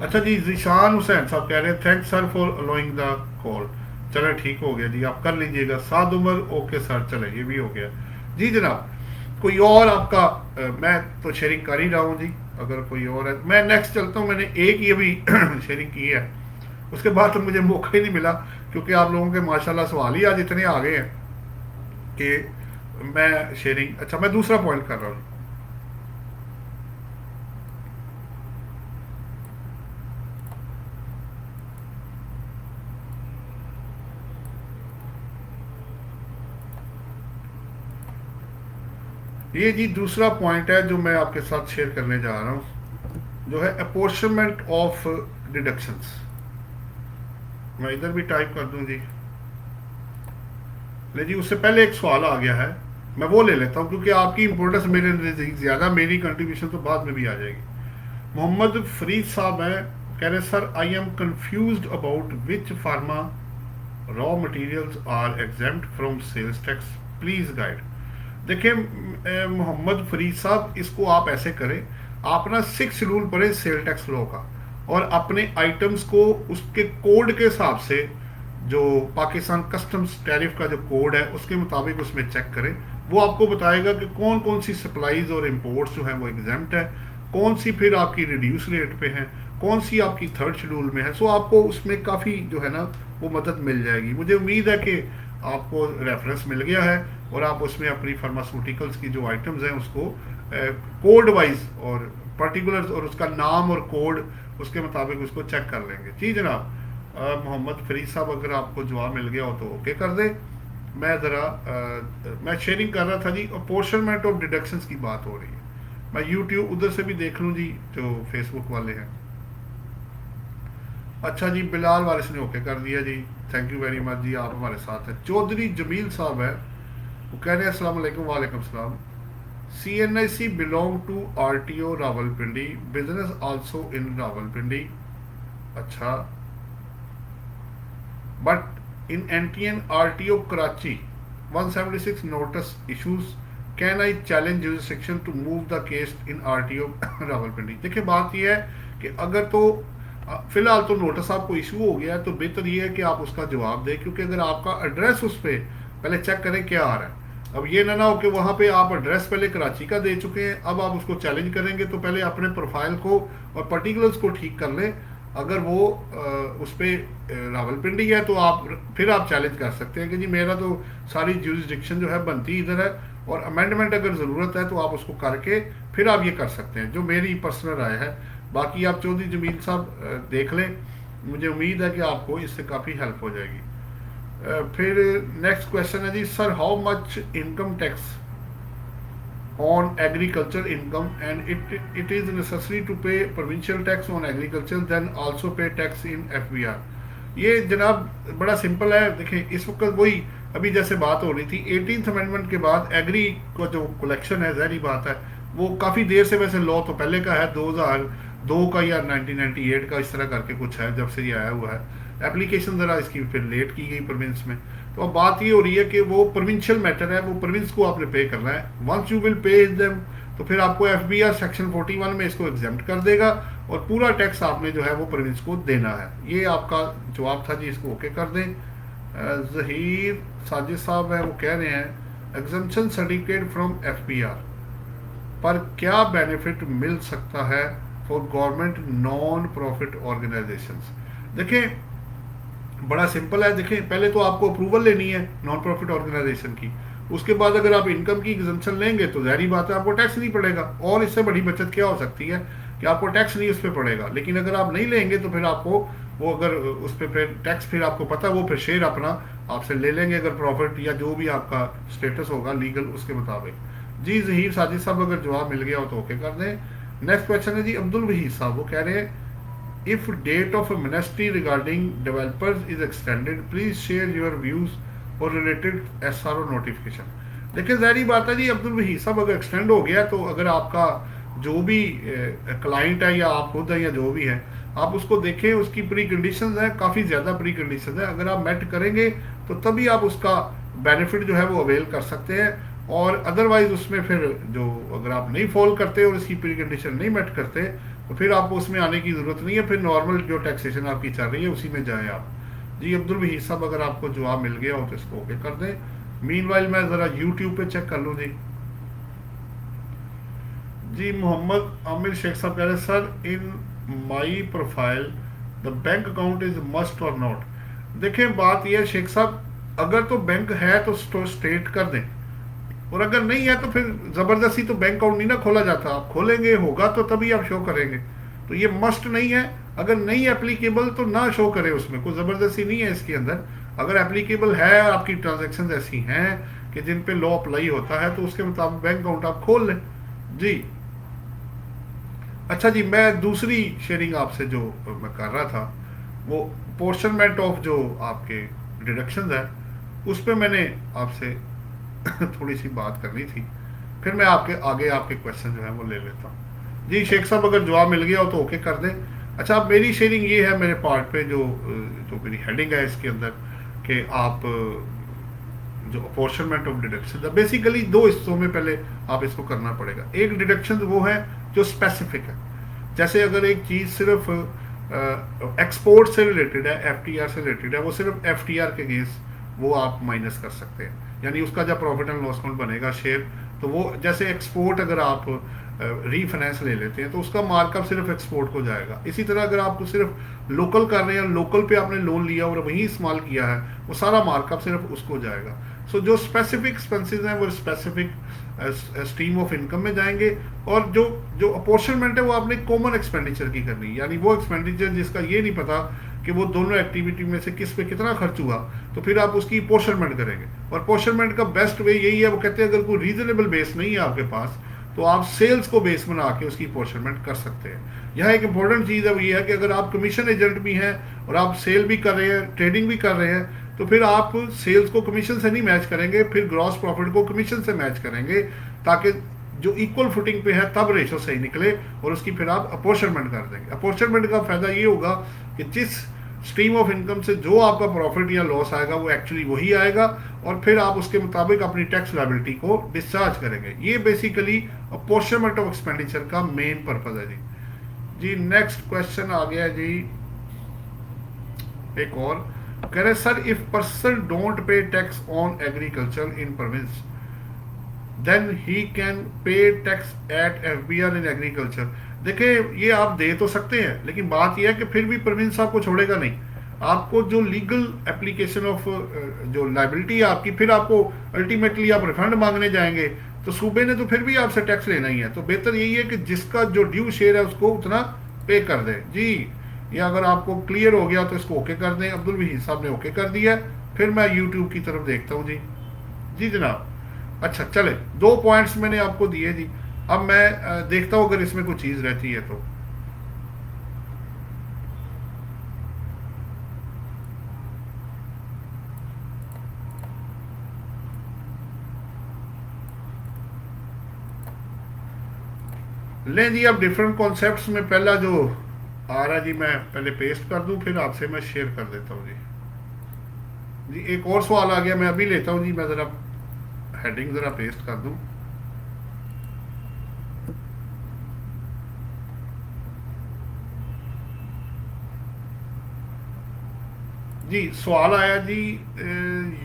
अच्छा जी, जिशान हुसैन साहब कह रहे हैं thanks sir for allowing the call. चलो ठीक हो गया जी, आप कर लीजिएगा। साद उमर ओके सर, चले ये भी हो गया जी जनाब। कोई और आपका मैं तो शेयरिंग कर ही रहा हूँ जी, अगर कोई और है मैं नेक्स्ट चलता हूँ। मैंने एक ही अभी शेयरिंग की है, उसके बाद तो मुझे मौका ही नहीं मिला, क्योंकि आप लोगों के माशाल्लाह सवाल ही आज इतने आ गए हैं कि मैं शेयरिंग। अच्छा, मैं दूसरा पॉइंट कर रहा हूँ। ये जी दूसरा पॉइंट है जो मैं आपके साथ शेयर करने जा रहा हूँ, जो है अपोर्शनमेंट ऑफ डिडक्शंस। मैं इधर भी टाइप कर दूं जी। ले जी, उससे पहले एक सवाल आ गया है, मैं वो ले लेता हूँ क्योंकि आपकी इंपोर्टेंस मेरे ज़्यादा, मेरी कंट्रीब्यूशन तो बाद में भी आ जाएगी। मोहम्मद फरीद साहब हैं, कह रहे sir I am confused about which pharma raw materials are exempt from sales tax, please guide. देखिए मोहम्मद फरीद साहब, इसको आप ऐसे करें, आप ना 6 शेड्यूल पढ़ें सेल टैक्स लॉ का, और अपने आइटम्स को उसके कोड के हिसाब से, जो पाकिस्तान कस्टम्स टैरिफ का जो कोड है उसके मुताबिक उसमें चेक करें। वो आपको बताएगा कि कौन कौन सी सप्लाईज और इम्पोर्ट्स जो है वो एग्जेम्प्ट है, कौन सी फिर आपकी रिड्यूस रेट पे है, कौन सी आपकी 3rd शेड्यूल में है। सो आपको उसमें काफ़ी जो है ना वो मदद मिल जाएगी। मुझे उम्मीद है कि आपको रेफरेंस मिल गया है और आप उसमें अपनी फार्मास्यूटिकल्स की जो आइटम्स हैं उसको कोड वाइज और पर्टिकुलर्स और उसका नाम और कोड उसके मुताबिक उसको चेक कर लेंगे। जी जनाब। मोहम्मद फरीद साहब, अगर आपको जवाब मिल गया हो तो ओके कर दें। मैं ज़रा मैं शेयरिंग कर रहा था जी, अपोर्शनमेंट ऑफ डिडक्शंस की बात हो रही है। मैं यूट्यूब उधर से भी देख लूँ जी, जो फेसबुक वाले हैं। अच्छा जी, बिलाल वारिस ने ओके कर दिया जी, थैंक यू वेरी मच जी, आप हमारे साथ हैं। चौधरी जमील साहब है, वो कह रहे हैं अस्सलाम वालेकुम। वालेकुम सलाम। CNIC belong to RTO Rawalpindi, business also in Rawalpindi. अच्छा, but in NTN RTO Karachi 176 notice issues, can I challenge jurisdiction to move the case in RTO Rawalpindi. देखिए बात यह है कि अगर तो फिलहाल तो नोटिस आपको इशू हो गया है, तो बेहतर ये है कि आप उसका जवाब दें, क्योंकि अगर आपका एड्रेस उस पर पहले चेक करें क्या आ रहा है। अब ये ना हो कि वहाँ पे आप एड्रेस पहले कराची का दे चुके हैं, अब आप उसको चैलेंज करेंगे, तो पहले अपने प्रोफाइल को और पर्टिकुलर्स को ठीक कर लें। अगर वो उस पर रावलपिंडी है तो आप फिर आप चैलेंज कर सकते हैं कि जी मेरा तो सारी ज्यूरिसडिक्शन जो है बनती इधर है, और अमेंडमेंट अगर ज़रूरत है तो आप उसको करके फिर आप ये कर सकते हैं, जो मेरी पर्सनल राय है। बाकी आप चौधरी जमील साहब देख लें, मुझे उम्मीद है कि आपको इससे काफ़ी हेल्प हो जाएगी। फिर नेक्स्ट क्वेश्चन है जी, sir how much income tax on agriculture income, and it is necessary to pay provincial tax on agriculture then also pay tax in FBR। ये जनाब बड़ा सिंपल है। देखें इस वक्त वही अभी जैसे बात हो रही थी 18th अमेंडमेंट के बाद एग्री का जो कलेक्शन है, ज़ाहिर बात है वो काफ़ी देर से, वैसे लॉ तो पहले का है 2002 का या 1998 का, इस तरह करके कुछ है जब से ये आया हुआ है। एप्लीकेशन ज़रा इसकी फिर लेट की गई प्रोविंस में। तो अब बात ये हो रही है कि वो प्रोविंशियल मैटर है, वो प्रोविंस को आपने पे करना है। Once you will pay them, तो फिर आपको FBR सेक्शन 41 में इसको एग्जेम्प्ट कर देगा, और पूरा टैक्स आपने जो है वो प्रोविंस को देना है। ये आपका जवाब था जी, इसको ओके कर दें। जहीर साजिद साहब है, वो कह रहे हैं एग्जम्पशन सर्टिफिकेट फ्रॉम FBR पर क्या बेनिफिट मिल सकता है for government non profit organisations. देखें बड़ा सिंपल है। देखें पहले तो आपको अप्रूवल लेनी है नॉन प्रॉफिट ऑर्गेनाइजेशन की, उसके बाद अगर आप इनकम की एग्जम्पशन लेंगे तो ज़ाहिर बात है आपको टैक्स नहीं पड़ेगा, और इससे बड़ी बचत क्या हो सकती है कि आपको टैक्स नहीं उस पर पड़ेगा। लेकिन अगर आप नहीं लेंगे तो फिर आपको वो, अगर उस पर फिर टैक्स, फिर आपको पता है वो फिर शेयर अपना आपसे ले लेंगे, अगर प्रॉफिट या जो भी आपका स्टेटस होगा लीगल उसके मुताबिक। जी जहीर साजिद साहब अगर जवाब मिल गया हो तो ओके कर दें। नेक्स्ट क्वेश्चन है जी अब्दुल वहीद साहब, वो कह रहे हैं if date of amnesty regarding developers is extended please share your views or related SRO notification। देखिए ज़ाहिर बात है जी अब्दुल वहीद साहब, अगर एक्सटेंड हो गया तो अगर आपका जो भी क्लाइंट है या आप खुद हैं या जो भी है, आप उसको देखें, उसकी प्री कंडीशंस हैं, काफ़ी ज़्यादा प्री कंडीशंस हैं। अगर आप मेट करेंगे तो तभी आप उसका बेनिफिट जो है वो अवेल कर सकते हैं, और अदरवाइज उसमें फिर जो अगर आप नहीं फॉलो करते और इसकी प्री कंडीशन नहीं मेट करते तो फिर आपको उसमें आने की ज़रूरत नहीं है, फिर नॉर्मल जो टैक्सेशन आपकी चल रही है उसी में जाएं आप। जी अब्दुल वहीद साहब अगर आपको जवाब मिल गया हो तो इसको ओके कर दें। मीनवाइल मैं ज़रा यूट्यूब पे चेक कर लूँ जी। जी मोहम्मद आमिर शेख साहब कह रहे हैं sir in my profile the bank account is must और नॉट। देखें बात यह है शेख साहब, अगर तो बैंक है तो स्टेट कर दें, और अगर नहीं है तो फिर ज़बरदस्ती तो बैंक अकाउंट नहीं ना खोला जाता, आप खोलेंगे होगा तो तभी आप शो करेंगे। तो ये मस्ट नहीं है, अगर नहीं एप्लीकेबल तो ना शो करें, उसमें कोई ज़बरदस्ती नहीं है इसके अंदर। अगर एप्लीकेबल है, आपकी ट्रांजैक्शन ऐसी हैं कि जिन पे लॉ अप्लाई होता है, तो उसके मुताबिक बैंक अकाउंट आप खोल लें जी। अच्छा जी, मैं दूसरी शेयरिंग आपसे जो मैं कर रहा था वो पोर्शनमेंट ऑफ जो आपके डिडक्शन है उस पर मैंने आपसे थोड़ी सी बात करनी थी, फिर मैं आपके आगे आपके क्वेश्चन जो है वो ले लेता हूँ। जी शेख साहब अगर जवाब मिल गया हो तो ओके कर दें। अच्छा अब मेरी शेयरिंग ये है मेरे पार्ट पे जो मेरी हेडिंग है इसके अंदर कि आप जो अपॉर्चनमेंट ऑफ डिडक्शन, बेसिकली दो हिस्सों में पहले आप इसको करना पड़ेगा। एक डिडक्शन वो है जो स्पेसिफिक है, जैसे अगर एक चीज़ सिर्फ एक्सपोर्ट से रिलेटेड है, FTR से रिलेटेड है, वो सिर्फ FTR के अगेंस्ट वो आप माइनस कर सकते हैं, यानी उसका जब प्रॉफिट एंड लॉस अकाउंट बनेगा शेयर, तो वो जैसे एक्सपोर्ट अगर आप रीफाइनेंस ले लेते हैं तो उसका मार्कअप सिर्फ एक्सपोर्ट को जाएगा। इसी तरह अगर आप सिर्फ लोकल कर रहे हैं, लोकल पे आपने लोन लिया और वहीं इस्तेमाल किया है, वो सारा मार्कअप सिर्फ उसको जाएगा। सो जो स्पेसिफिक एक्सपेंसेस हैं वो स्पेसिफिक स्ट्रीम ऑफ इनकम में जाएंगे, और जो अपॉर्चनमेंट है वो आपने कॉमन एक्सपेंडिचर की करनी है, यानी वो एक्सपेंडिचर जिसका ये नहीं पता कि वो दोनों एक्टिविटी में से किस पे कितना खर्च हुआ, तो फिर आप उसकी पोर्शनमेंट करेंगे। और पोर्शनमेंट का बेस्ट वे यही है, वो कहते हैं अगर कोई रीजनेबल बेस नहीं है आपके पास तो आप सेल्स को बेस बना के उसकी पोर्शनमेंट कर सकते हैं। यहाँ एक इंपॉर्टेंट चीज़ है वो ये है कि अगर आप कमीशन एजेंट भी हैं और आप सेल भी कर रहे हैं, ट्रेडिंग भी कर रहे हैं, तो फिर आप सेल्स को कमीशन से नहीं मैच करेंगे, फिर ग्रॉस प्रॉफिट को कमीशन से मैच करेंगे, ताकि जो इक्वल फुटिंग पे है तब रेशो सही निकले और उसकी फिर आप अपोर्शनमेंट कर देंगे। अपोर्शनमेंट का फायदा ये होगा कि जिस स्ट्रीम ऑफ इनकम से जो आपका प्रॉफिट या लॉस आएगा वो एक्चुअली वही आएगा, और फिर आप उसके मुताबिक अपनी टैक्स लायबिलिटी को डिस्चार्ज करेंगे। ये बेसिकली अपोर्शनमेंट ऑफ एक्सपेंडिचर का मेन पर्पज है जी। जी नेक्स्ट क्वेश्चन आ गया जी, एक और कह रहे sir, if person don't pay tax on agriculture in province then he can pay tax at FBR in agriculture. देखिए ये आप दे तो सकते हैं, लेकिन बात यह है कि फिर भी प्रोविंस आपको छोड़ेगा नहीं। आपको जो लीगल एप्लीकेशन ऑफ जो लाइबिलिटी है आपकी, फिर आपको अल्टीमेटली आप रिफंड मांगने जाएंगे तो सूबे ने तो फिर भी आपसे टैक्स लेना ही है। तो बेहतर यही है कि जिसका जो ड्यू शेयर है उसको उतना पे कर दें जी। या अगर आपको क्लियर हो गया तो इसको ओके कर दें। अब्दुल वहीद साहब ने ओके कर दिया। फिर मैं यूट्यूब की तरफ देखता हूँ जी। जी जनाब, अच्छा चले, 2 पॉइंट्स मैंने आपको दिए जी। अब मैं देखता हूँ अगर इसमें कोई चीज़ रहती है तो। लें जी, अब डिफरेंट कॉन्सेप्ट्स में पहला जो आ रहा है जी, मैं पहले पेस्ट कर दूं, फिर आपसे मैं शेयर कर देता हूँ जी। जी एक और सवाल आ गया, मैं अभी लेता हूँ जी। मैं ज़रा हेडिंग ज़रा पेस्ट कर दूं। जी सवाल आया जी,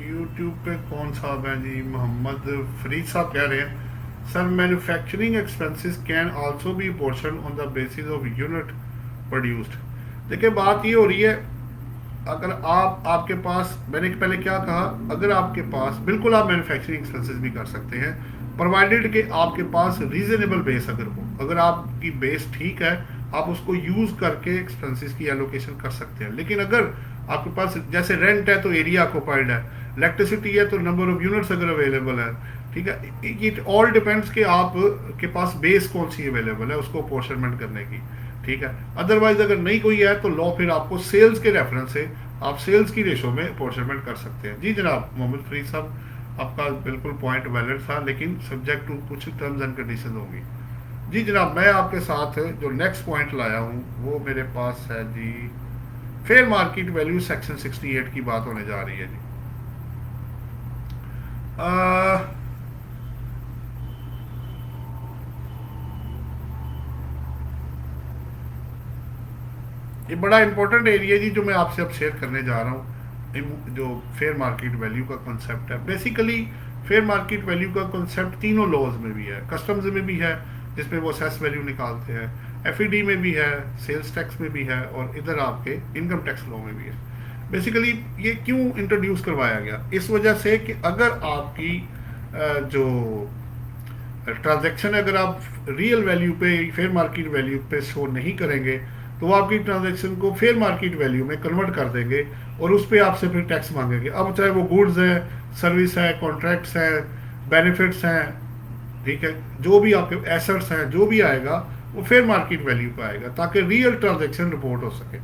यूट्यूब पे कौन साहब हैं जी, मोहम्मद फरीद साहब कह रहे हैं sir, manufacturing expenses can also be portion on the basis of unit produced. देखिए बात ये हो रही है, अगर आपके पास, मैंने पहले क्या कहा, अगर आपके पास बिल्कुल आप मैन्युफैक्चरिंग एक्सपेंसेस भी कर सकते हैं, प्रोवाइडेड कि आपके पास रीजनेबल बेस अगर हो। अगर आपकी बेस ठीक है, आप उसको यूज़ करके एक्सपेंसेस की एलोकेशन कर सकते हैं। लेकिन अगर आपके पास जैसे रेंट है तो एरिया ऑक्युपाइड है, इलेक्ट्रिसिटी है तो नंबर ऑफ यूनिट्स अगर अवेलेबल है, ठीक है, इट ऑल डिपेंड्स कि आप के पास बेस कौन सी अवेलेबल है उसको अपोर्शनमेंट करने की, ठीक है। अदरवाइज अगर नहीं कोई है तो लॉ फिर आपको सेल्स के रेफरेंस से आप सेल्स की रेशो में अपोर्शनमेंट कर सकते हैं। जी जनाब मोहम्मद फरीद साहब, आपका बिल्कुल पॉइंट वैलिड था, लेकिन सब्जेक्ट टू कुछ टर्म्स एंड कंडीशन होंगी। जी जनाब, मैं आपके साथ जो नेक्स्ट पॉइंट लाया हूँ वो मेरे पास है जी, फेयर मार्केट वैल्यू सेक्शन 68 की बात होने जा रही है जी। ये बड़ा इंपॉर्टेंट एरिया जी जो मैं आपसे अब शेयर करने जा रहा हूँ। जो फेयर मार्केट वैल्यू का कॉन्सेप्ट है, बेसिकली फेयर मार्केट वैल्यू का कॉन्सेप्ट तीनों लॉज में भी है, कस्टम्स में भी है जिसमें वो सेस वैल्यू निकालते हैं, एफईडी में भी है, सेल्स टैक्स में भी है, और इधर आपके इनकम टैक्स लॉ में भी है। बेसिकली ये क्यों इंट्रोड्यूस करवाया गया, इस वजह से कि अगर आपकी जो ट्रांजैक्शन अगर आप रियल वैल्यू पे, फेयर मार्केट वैल्यू पे शो नहीं करेंगे, तो वो आपकी ट्रांजैक्शन को फेयर मार्केट वैल्यू में कन्वर्ट कर देंगे और उस पर आपसे फिर टैक्स मांगेंगे। अब चाहे वो गुड्स है, सर्विस है, कॉन्ट्रैक्ट्स हैं, बेनिफिट्स हैं, ठीक है, जो भी आपके एसेट्स हैं, जो भी आएगा वो फेयर मार्केट वैल्यू पे आएगा, ताकि रियल ट्रांजैक्शन रिपोर्ट हो सके।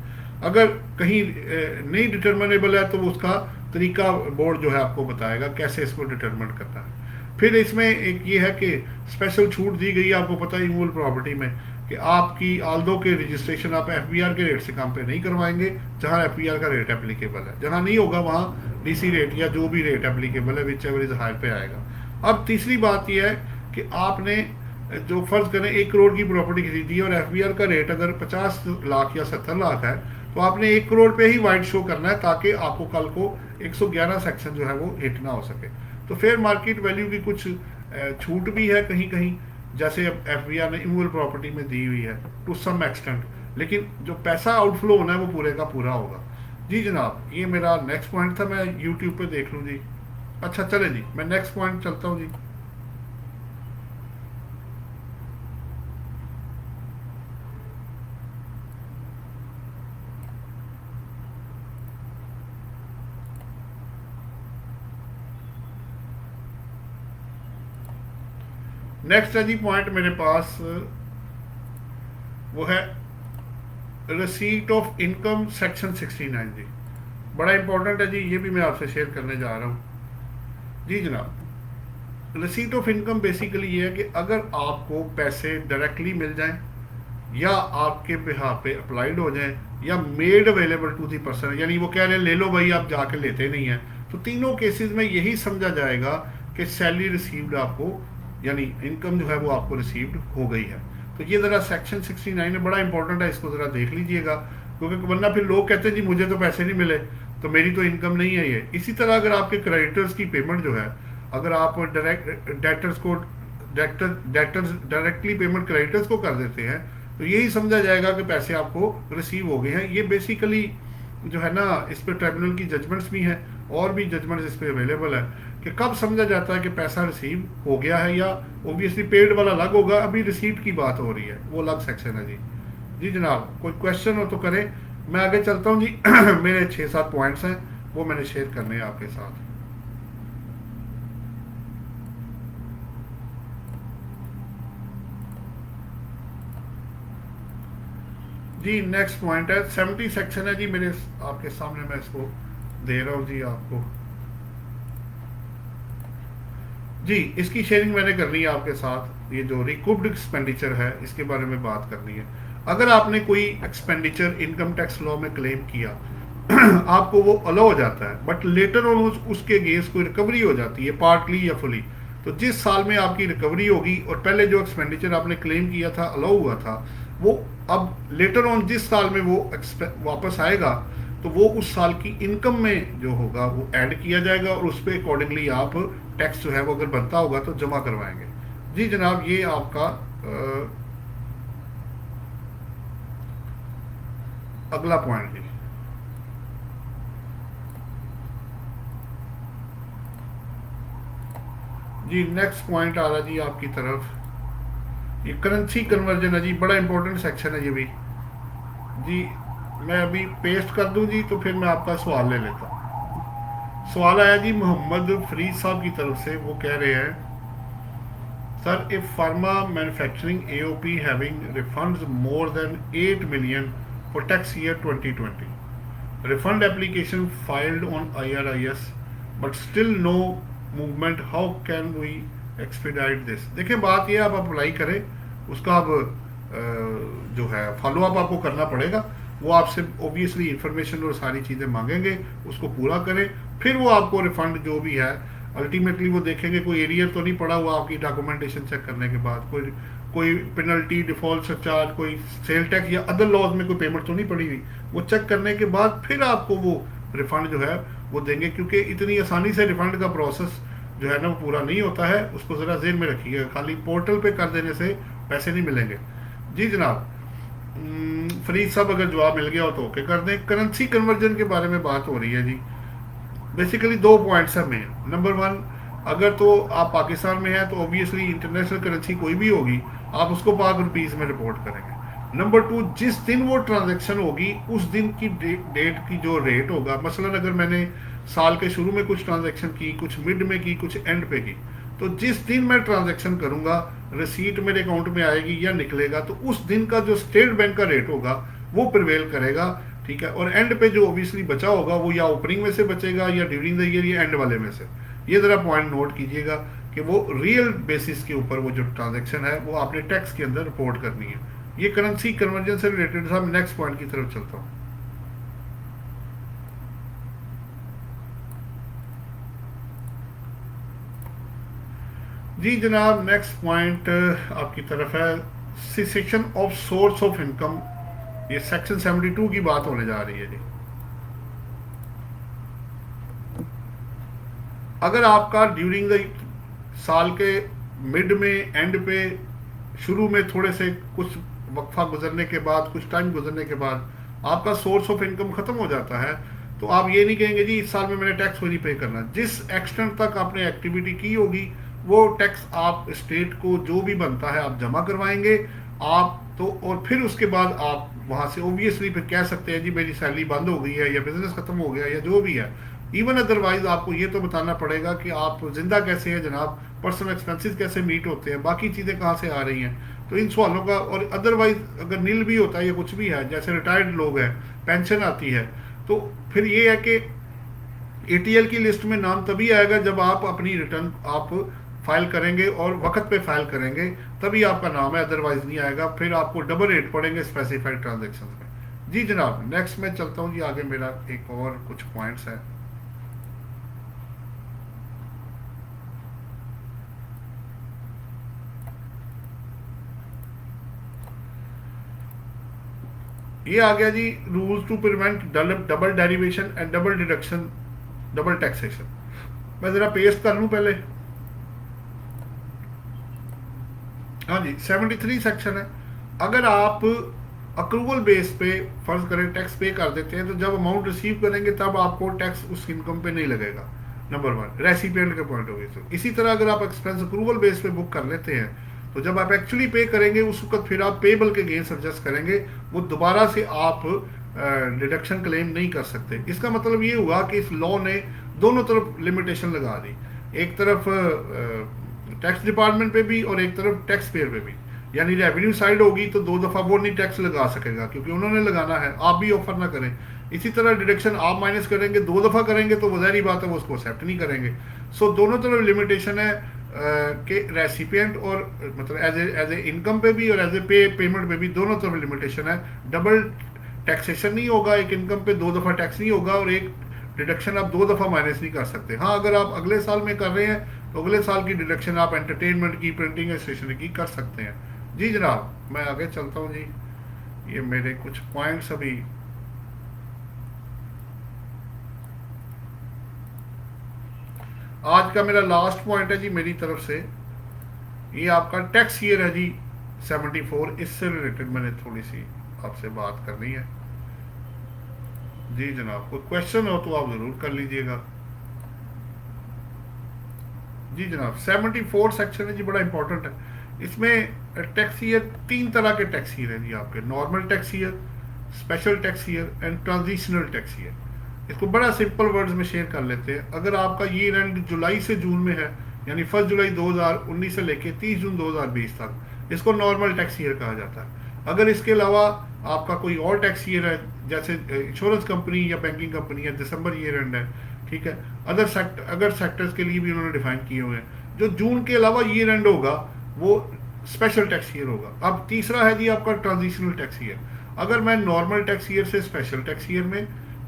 अगर कहीं नहीं डिटर्मिनेबल है तो उसका तरीका बोर्ड जो है आपको बताएगा कैसे इसको डिटर्मिन करना है। फिर इसमें एक ये है कि स्पेशल छूट दी गई है, आपको पता है इमूवल प्रॉपर्टी में, कि आपकी आल्दो के रजिस्ट्रेशन आप एफबीआर के रेट से काम पे नहीं करवाएंगे, जहां एफबीआर का रेट एप्लीकेबल है। जहां नहीं होगा वहां डीसी रेट या जो भी रेट एप्लीकेबल है विच एवर इज हाई पे आएगा। अब तीसरी बात यह है कि आपने जो फर्ज करें 1 करोड़ की प्रॉपर्टी खरीदी है और एफबीआर का रेट अगर 50 लाख या 70 लाख है, तो आपने 1 करोड़ पे ही वाइड शो करना है, ताकि आपको कल को 111 सेक्शन जो है वो हिट ना हो सके। तो फेयर मार्केट वैल्यू की कुछ छूट भी है कहीं कहीं, जैसे अब एफबीआर ने इमूवल प्रॉपर्टी में दी हुई है टू सम एक्सटेंट, लेकिन जो पैसा आउटफ्लो होना है वो पूरे का पूरा होगा। जी जनाब, ये मेरा नेक्स्ट पॉइंट था, मैं यूट्यूब पे देख लूँ जी। अच्छा चले जी, मैं नेक्स्ट पॉइंट चलता हूँ जी। नेक्स्ट है जी पॉइंट मेरे पास, वो है रिसीट ऑफ इनकम सेक्शन 69 जी। बड़ा इंपॉर्टेंट है जी, ये भी मैं आपसे शेयर करने जा रहा हूँ जी जनाब। रिसीट ऑफ इनकम बेसिकली ये है कि अगर आपको पैसे डायरेक्टली मिल जाएं या आपके बिहाफ पे अप्लाइड हो जाएं या made available to the person, यानी वो कह रहे हैं ले लो भाई, आप जाके लेते नहीं हैं, तो तीनों केसेस में यही समझा जाएगा कि सैलरी रिसीव्ड आपको, यानी इनकम जो है वो आपको रिसीव्ड हो गई है। तो ये ज़रा सेक्शन 69 है, बड़ा इंपॉर्टेंट है, इसको ज़रा देख लीजिएगा, क्योंकि वरना फिर लोग कहते हैं जी मुझे तो पैसे नहीं मिले तो मेरी तो इनकम नहीं है ये। इसी तरह अगर आपके क्रेडिटर्स की पेमेंट जो है, अगर आप डायरेक्ट डेटर्स को डेटर्स डायरेक्टली पेमेंट क्रेडिटर्स को कर देते हैं तो यही समझा जाएगा कि पैसे आपको रिसीव हो गए हैं। ये बेसिकली जो है ना, इस पर ट्रिब्यूनल की जजमेंट्स भी हैं और भी जजमेंट्स इस पर अवेलेबल है कि कब समझा जाता है कि पैसा रिसीव हो गया है, या ओबियसली पेड वाला अलग होगा, अभी रिसीप्ट की बात हो रही है, वो अलग सेक्शन है जी। जी जनाब, कोई क्वेश्चन हो तो करें, मैं आगे चलता हूँ जी। मेरे 6-7 पॉइंट्स हैं, वो मैंने शेयर करने हैं आपके साथ। जी नेक्स्ट पॉइंट है 70 सेक्शन है जी मेरे आपके सामने, मैं इसको दे रहा हूँ जी आपको। जी इसकी शेयरिंग मैंने करनी है आपके साथ। ये जो रिकूप्ड एक्सपेंडिचर है इसके बारे में बात करनी है। अगर आपने कोई एक्सपेंडिचर इनकम टैक्स लॉ में क्लेम किया, आपको वो अलाउ हो जाता है, बट लेटर ऑन उसके अगेंस्ट कोई रिकवरी हो जाती है पार्टली या फुली, तो जिस साल में आपकी रिकवरी होगी और पहले जो एक्सपेंडिचर आपने क्लेम किया था, अलाउ हुआ था, वो अब लेटर ऑन जिस साल में वो वापस आएगा तो वो उस साल की इनकम में जो होगा वो ऐड किया जाएगा और उस पर अकॉर्डिंगली आप टैक्स जो है वो अगर बनता होगा तो जमा करवाएंगे। जी जनाब, ये आपका अगला पॉइंट जी। जी नेक्स्ट पॉइंट आ रहा जी आपकी तरफ, ये करेंसी कन्वर्जन है जी, बड़ा इंपॉर्टेंट सेक्शन है ये भी जी। मैं अभी पेस्ट कर दूं जी तो फिर मैं आपका सवाल ले लेता हूँ। सवाल आया जी मोहम्मद फरीद साहब की तरफ से, वो कह रहे हैं sir, if pharma manufacturing AOP having refunds more than 8 million for tax year 2020, refund application filed on IRIS but still no movement, how can we expedite this? देखिए बात ये, आप अप्लाई करें, उसका अब जो है फॉलो अप आपको करना पड़ेगा। वो आपसे ओबियसली इंफॉर्मेशन और सारी चीज़ें मांगेंगे, उसको पूरा करें, फिर वो आपको रिफंड जो भी है अल्टीमेटली वो देखेंगे कोई एरियर तो नहीं पड़ा हुआ आपकी डॉक्यूमेंटेशन चेक करने के बाद, कोई पेनल्टी, डिफॉल्ट सरचार्ज, कोई सेल टैक्स या अदर लॉज में कोई पेमेंट तो नहीं पड़ी हुई। वो चेक करने के बाद फिर आपको वो रिफंड जो है वो देंगे, क्योंकि इतनी आसानी से रिफंड का प्रोसेस जो है ना वो पूरा नहीं होता है, उसको ज़रा ज़हन में रखिएगा। खाली पोर्टल पे कर देने से पैसे नहीं मिलेंगे। जी जनाब, फरीद साहब अगर जवाब मिल गया हो तो ओके कर दें। करेंसी कन्वर्जन के बारे में बात हो रही है जी। बेसिकली 2 पॉइंट्स हैं मेन। नंबर 1, अगर तो आप पाकिस्तान में हैं तो ऑब्वियसली इंटरनेशनल करेंसी कोई भी होगी, आप उसको पाक रुपीज़ में रिपोर्ट करेंगे। नंबर 2, जिस दिन वो ट्रांजैक्शन होगी उस दिन की डेट की जो रेट होगा, मसलन अगर मैंने साल के शुरू में कुछ ट्रांजैक्शन की, कुछ मिड में की, कुछ एंड पे की, तो जिस दिन मैं ट्रांजैक्शन करूंगा रिसीट मेरे अकाउंट में आएगी या निकलेगा, तो उस दिन का जो स्टेट बैंक का रेट होगा वो प्रिवेल करेगा, ठीक है। और एंड पे जो ऑब्वियसली बचा होगा वो या ओपनिंग में से बचेगा या ड्यूरिंग द ईयर या एंड वाले में से। ये ज़रा पॉइंट नोट कीजिएगा कि वो रियल बेसिस के ऊपर वो जो ट्रांजैक्शन है वो आपने टैक्स के अंदर रिपोर्ट करनी है। ये करेंसी कन्वर्जन से रिलेटेड था। नेक्स्ट पॉइंट की तरफ चलता हूँ। जी जनाब, नेक्स्ट पॉइंट आपकी तरफ है section of source of income. ये सेक्शन 72 की बात होने जा रही है जी। अगर आपका ड्यूरिंग द साल के मिड में, एंड पे, शुरू में थोड़े से कुछ वक्फा गुजरने के बाद, कुछ टाइम गुजरने के बाद आपका सोर्स ऑफ इनकम खत्म हो जाता है, तो आप ये नहीं कहेंगे जी इस साल में मैंने टैक्स वही पे करना। जिस एक्सटेंट तक आपने एक्टिविटी की होगी वो टैक्स आप स्टेट को जो भी बनता है आप जमा करवाएंगे आप तो। और फिर उसके बाद आप वहाँ से ओबियसली फिर कह सकते हैं जी मेरी सैलरी बंद हो गई है या बिजनेस खत्म हो गया या जो भी है, इवन अदरवाइज आपको ये तो बताना पड़ेगा कि आप जिंदा कैसे हैं जनाब, पर्सनल एक्सपेंसेस कैसे मीट होते हैं, बाकी चीज़ें कहाँ से आ रही हैं। तो इन सवालों का, और अदरवाइज अगर नील भी होता है या कुछ भी है, जैसे रिटायर्ड लोग हैं, पेंशन आती है, तो फिर ये है कि एटीएल की लिस्ट में नाम तभी आएगा जब आप अपनी रिटर्न आप फाइल करेंगे और वक्त पे फाइल करेंगे, तभी आपका नाम है, अदरवाइज नहीं आएगा। फिर आपको डबल रेट पड़ेंगे स्पेसिफाइड ट्रांजेक्शन में। जी जनाब, नेक्स्ट मैं चलता हूँ जी आगे, मेरा एक और कुछ पॉइंट्स है। ये आ गया जी, rules to prevent double derivation and double deduction, double taxation. मैं जरा पेस्ट कर लूँ पहले। हाँ जी, 73 सेक्शन है। अगर आप अक्रूवल बेस पे फर्ज करें टैक्स पे कर देते हैं, तो जब अमाउंट रिसीव करेंगे तब आपको टैक्स उस इनकम पे नहीं लगेगा। नंबर वन, रेसिपिएंट के पॉइंट ऑफ व्यू से। इसी तरह अगर आप एक्सपेंस अक्रूवल बेस पे बुक कर लेते हैं, तो जब आप एक्चुअली पे करेंगे उस वक्त फिर आप पेबल के अगेंस्ट एडजस्ट करेंगे, वो दोबारा से आप डिडक्शन क्लेम नहीं कर सकते। इसका मतलब ये हुआ कि इस लॉ ने दोनों तरफ लिमिटेशन लगा दी, एक तरफ टैक्स डिपार्टमेंट पे भी और एक तरफ टैक्स पेयर पे भी। यानी रेवेन्यू साइड होगी तो दो दफ़ा वो नहीं टैक्स लगा सकेगा क्योंकि उन्होंने लगाना है, आप भी ऑफर ना करें। इसी तरह डिडक्शन आप माइनस करेंगे, दो दफ़ा करेंगे तो वो ज़ाहिर बात है वो उसको एक्सेप्ट नहीं करेंगे। सो दोनों तरफ लिमिटेशन है कि रेसिपिएंट और मतलब एज ए इनकम पे भी और एज ए पेमेंट पे भी दोनों तरफ लिमिटेशन है। डबल टैक्सेशन नहीं होगा, एक इनकम पे दो दफ़ा टैक्स नहीं होगा और एक डिडक्शन आप दो दफ़ा माइनस नहीं कर सकते। हाँ, अगर आप अगले साल में कर रहे हैं तो अगले साल की डिडक्शन आप एंटरटेनमेंट की, प्रिंटिंग और स्टेशनरी की कर सकते हैं। जी जनाब, मैं आगे चलता हूँ जी। ये मेरे कुछ पॉइंट्स अभी, आज का मेरा लास्ट पॉइंट है जी मेरी तरफ से। ये आपका टैक्स ईयर है जी 74, इससे रिलेटेड मैंने थोड़ी सी आपसे बात करनी है। जी जनाब, कोई क्वेश्चन हो तो आप ज़रूर कर लीजिएगा। जी जनाब, 74 सेक्शन है जी, बड़ा इंपॉर्टेंट है। इसमें टैक्स ईयर, तीन तरह के टैक्स ईयर है जी आपके, normal tax year, special tax year and transitional tax year. इसको बड़ा सिंपल वर्ड्स में शेयर कर लेते हैं। अगर आपका ईयर एंड जुलाई से जून में है, यानी 1 जुलाई 2019 से लेके 30 जून 2020 तक, इसको नॉर्मल टैक्स ईयर कहा जाता है। अगर इसके अलावा आपका कोई और टैक्स ईयर है, जैसे इंश्योरेंस कंपनी या बैंकिंग कंपनी है, दिसंबर ईयर एंड है, ठीक है, अगर सेक्टर्स के लिए भी उन्होंने डिफाइन किए हुए हैं। जो जून के अलावा ईयर एंड होगा वो स्पेशल टैक्स ईयर होगा। अब तीसरा है जी आपका ट्रांजिशनल टैक्स ईयर। अगर मैं नॉर्मल टैक्स ईयर से स्पेशल टैक्स ईयर में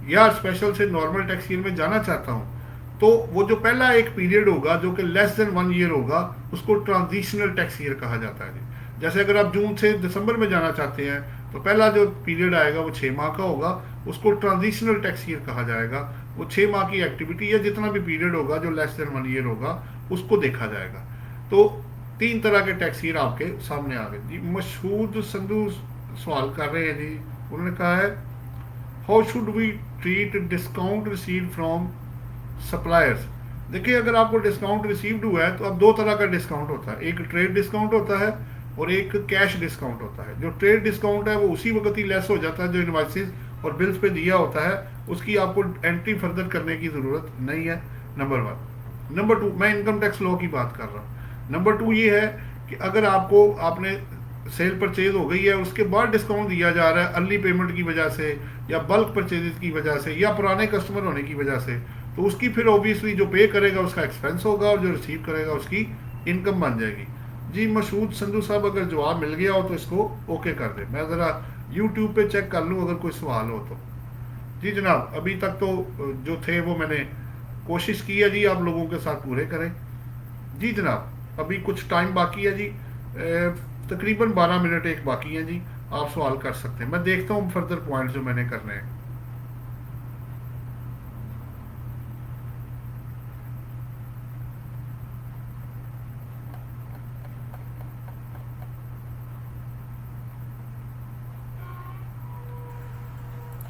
या स्पेशल से नॉर्मल टैक्स ईयर में जाना चाहता हूँ, तो वो जो पहला एक पीरियड होगा जो कि लेस देन 1 ईयर होगा, उसको ट्रांजिशनल टैक्स ईयर कहा जाता है। जैसे अगर आप जून से दिसंबर में जाना चाहते हैं तो पहला जो पीरियड आएगा वो 6 माह का होगा, उसको ट्रांजिशनल टैक्स ईयर कहा जाएगा। वो 6 माह की एक्टिविटी या जितना भी पीरियड होगा जो लेस देन 1 ईयर होगा उसको देखा जाएगा। तो 3 तरह के टैक्स ईयर आपके सामने आ गए जी। मशहूद संधू सवाल कर रहे हैं जी, उन्होंने कहा है how should we treat discount receive from suppliers. देखिए, अगर आपको डिस्काउंट रिसीव्ड हुआ है तो अब 2 तरह का डिस्काउंट होता है, एक ट्रेड डिस्काउंट होता है और एक कैश डिस्काउंट होता है। जो ट्रेड डिस्काउंट है वो उसी वक्त ही लेस हो जाता है जो इनवॉइसेस और बिल्स पे दिया होता है, उसकी आपको एंट्री फर्दर करने की ज़रूरत नहीं है। नंबर 1। नंबर 2, मैं इनकम टैक्स लॉ की बात कर रहा हूँ। नंबर 2 ये है कि अगर आपने सेल परचेज हो गई है, उसके बाद डिस्काउंट दिया जा रहा है अर्ली पेमेंट की वजह से या बल्क परचेजेस की वजह से या पुराने कस्टमर होने की वजह से, तो उसकी फिर ऑब्वियसली जो पे करेगा उसका एक्सपेंस होगा और जो रिसीव करेगा उसकी इनकम बन जाएगी। जी मशहूद संधू साहब, अगर जवाब मिल गया हो तो इसको ओके कर दें, मैं ज़रा यूट्यूब पे चेक कर लूँ अगर कोई सवाल हो तो। जी जनाब, अभी तक तो जो थे वो मैंने कोशिश की है जी आप लोगों के साथ पूरे करें। जी जनाब, अभी कुछ टाइम बाकी है जी, तकरीबन 12 मिनट एक बाकी हैं जी, आप सवाल कर सकते हैं। मैं देखता हूँ फर्दर पॉइंट जो मैंने करने हैं।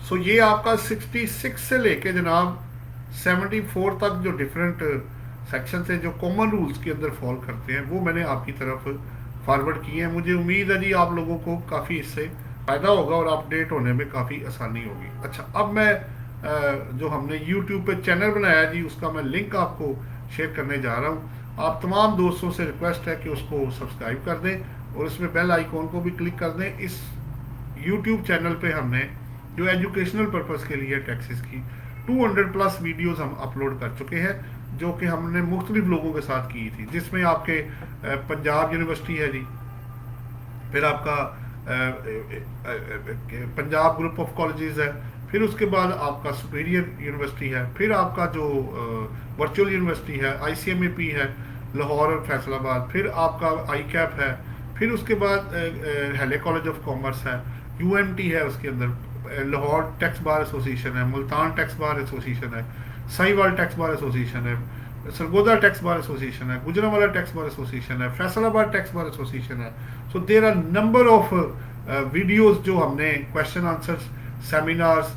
सो ये आपका 66 से लेके जनाब 74 तक जो डिफरेंट सेक्शन है जो कॉमन रूल्स के अंदर फॉल करते हैं वो मैंने आपकी तरफ फॉरवर्ड किए हैं। मुझे उम्मीद है जी आप लोगों को काफ़ी इससे फ़ायदा होगा और अपडेट होने में काफ़ी आसानी होगी। अच्छा, अब मैं जो हमने यूट्यूब पे चैनल बनाया जी, उसका मैं लिंक आपको शेयर करने जा रहा हूँ। आप तमाम दोस्तों से रिक्वेस्ट है कि उसको सब्सक्राइब कर दें और इसमें बेल आइकॉन को भी क्लिक कर दें। इस यूट्यूब चैनल पे हमने जो एजुकेशनल पर्पज़ के लिए टैक्सेस की 200 प्लस वीडियोस हम अपलोड कर चुके हैं, जो कि हमने मुख्तलिफ लोगों के साथ की थी, जिसमें आपके पंजाब यूनिवर्सिटी है जी, फिर आपका पंजाब ग्रुप ऑफ कॉलेजेस है, फिर उसके बाद आपका सुपीरियर यूनिवर्सिटी है, फिर आपका जो वर्चुअल यूनिवर्सिटी है आईसीएमएपी है लाहौर और फैसलाबाद, फिर आपका आई कैप है, फिर उसके बाद हेले कॉलेज ऑफ कॉमर्स है, यूएमटी है, उसके अंदर लाहौर टैक्स बार एसोसिएशन है, मुल्तान टैक्स बार एसोसिएशन है, साहिवाल टैक्स बार एसोसिएशन है, सरगोदा टैक्स बार एसोसिएशन है, गुजरांवाला टैक्स बार एसोसिएशन है, फैसलाबाद टैक्स बार एसोसिएशन है। So there are number of videos जो हमने क्वेश्चन आंसर्स सेमिनार्स,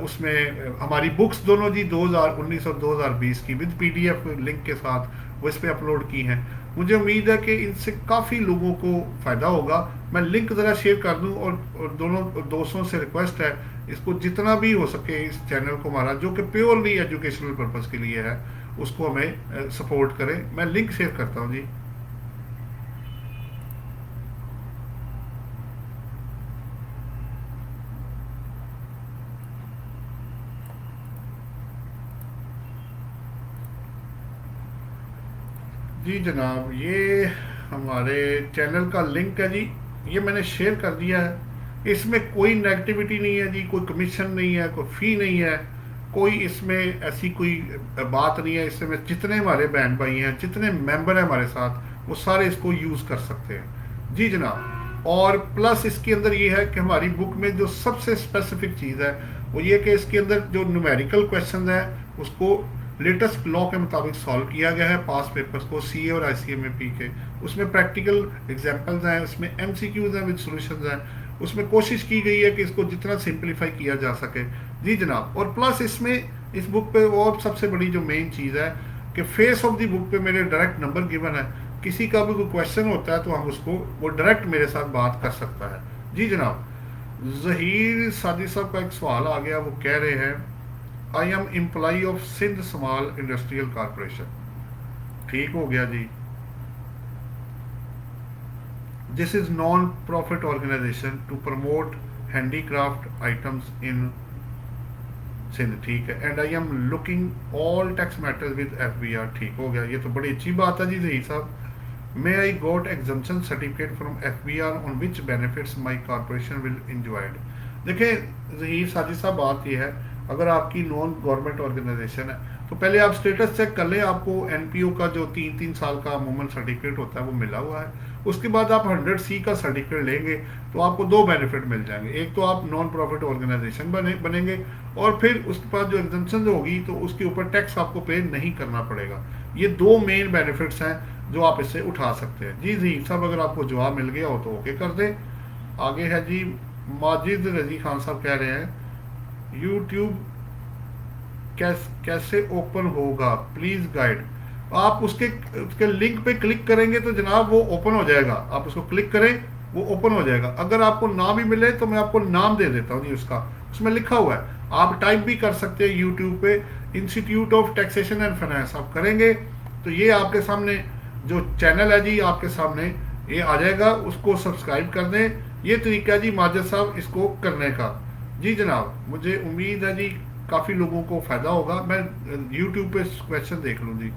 उसमें हमारी बुक्स दोनों जी 2019 और 2020 की विद पीडीएफ लिंक के साथ वो इस पे अपलोड की हैं। मुझे उम्मीद है कि इनसे काफ़ी लोगों को फ़ायदा होगा। मैं लिंक ज़रा शेयर कर दूं और दोनों दोस्तों से रिक्वेस्ट है, इसको जितना भी हो सके इस चैनल को हमारा जो कि प्योरली एजुकेशनल पर्पज़ के लिए है, उसको हमें सपोर्ट करें। मैं लिंक शेयर करता हूं जी। जी जनाब, ये हमारे चैनल का लिंक है जी, ये मैंने शेयर कर दिया है। इसमें कोई नेगेटिविटी नहीं है जी, कोई कमीशन नहीं है, कोई फ़ी नहीं है, कोई इसमें ऐसी कोई बात नहीं है। इसमें जितने हमारे बहन भाई हैं, जितने मेंबर हैं हमारे साथ, वो सारे इसको यूज़ कर सकते हैं जी जनाब। और प्लस इसके अंदर ये है कि हमारी बुक में जो सबसे स्पेसिफिक चीज़ है वो ये कि इसके अंदर जो न्यूमेरिकल क्वेश्चन है उसको लेटेस्ट लॉ के मुताबिक सॉल्व किया गया है, पास पेपर्स को सीए और आईसीएमएपी के। उसमें प्रैक्टिकल एग्जांपल्स हैं, उसमें एमसीक्यूज हैं विद सॉल्यूशंस हैं। उसमें कोशिश की गई है कि इसको जितना सिंपलीफाई किया जा सके जी जनाब। और प्लस इसमें इस बुक पे और सबसे बड़ी जो मेन चीज़ है कि फेस ऑफ द बुक पे मेरे डायरेक्ट नंबर गिवन है। किसी का भी कोई क्वेश्चन होता है तो हम उसको वो डायरेक्ट मेरे साथ बात कर सकता है जी जनाब। जहीर सादी साहब का एक सवाल आ गया, वो कह रहे हैं I am employee of Sindh small industrial corporation. ठीक हो गया जी। This is non profit organisation to promote handicraft items in Sindh. ठीक है। And I am looking all tax matters with FBR. ठीक हो गया, ये तो बड़ी अच्छी बात है जी जहीर साहब। May I got exemption certificate from FBR on which benefits my corporation will enjoyed. देखें जहीर सादी साहब, बात यह है अगर आपकी नॉन गवर्नमेंट ऑर्गेनाइजेशन है तो पहले आप स्टेटस चेक कर लें। आपको एनपीओ का जो 3-3 साल का अमूमन सर्टिफिकेट होता है वो मिला हुआ है। उसके बाद आप 100C का सर्टिफिकेट लेंगे तो आपको 2 बेनिफिट मिल जाएंगे। एक तो आप नॉन प्रॉफिट ऑर्गेनाइजेशन बनेंगे और फिर उसके बाद जो एग्जम्पशन होगी तो उसके ऊपर टैक्स आपको पे नहीं करना पड़ेगा। ये 2 मेन बेनिफिट्स हैं जो आप इससे उठा सकते हैं जी। जी सब अगर आपको जवाब मिल गया हो तो ओके कर दें। आगे है जी, माजिद रजी खान साहब कह रहे हैं यूट्यूब कैसे ओपन होगा, प्लीज गाइड। आप उसके लिंक पे क्लिक करेंगे तो जनाब वो ओपन हो जाएगा। आप उसको क्लिक करें, वो ओपन हो जाएगा। अगर आपको नाम ही मिले तो मैं आपको नाम दे देता हूँ जी उसका, उसमें लिखा हुआ है। आप टाइप भी कर सकते हैं यूट्यूब पे institute of taxation and finance. आप करेंगे तो ये आपके सामने जो चैनल है जी आपके सामने ये आ जाएगा, उसको सब्सक्राइब कर दें। ये तरीका है जी माजिद साहब इसको करने का जी जनाब। मुझे उम्मीद है जी काफ़ी लोगों को फ़ायदा होगा। मैं यूट्यूब पे क्वेश्चन देख लूँ जी।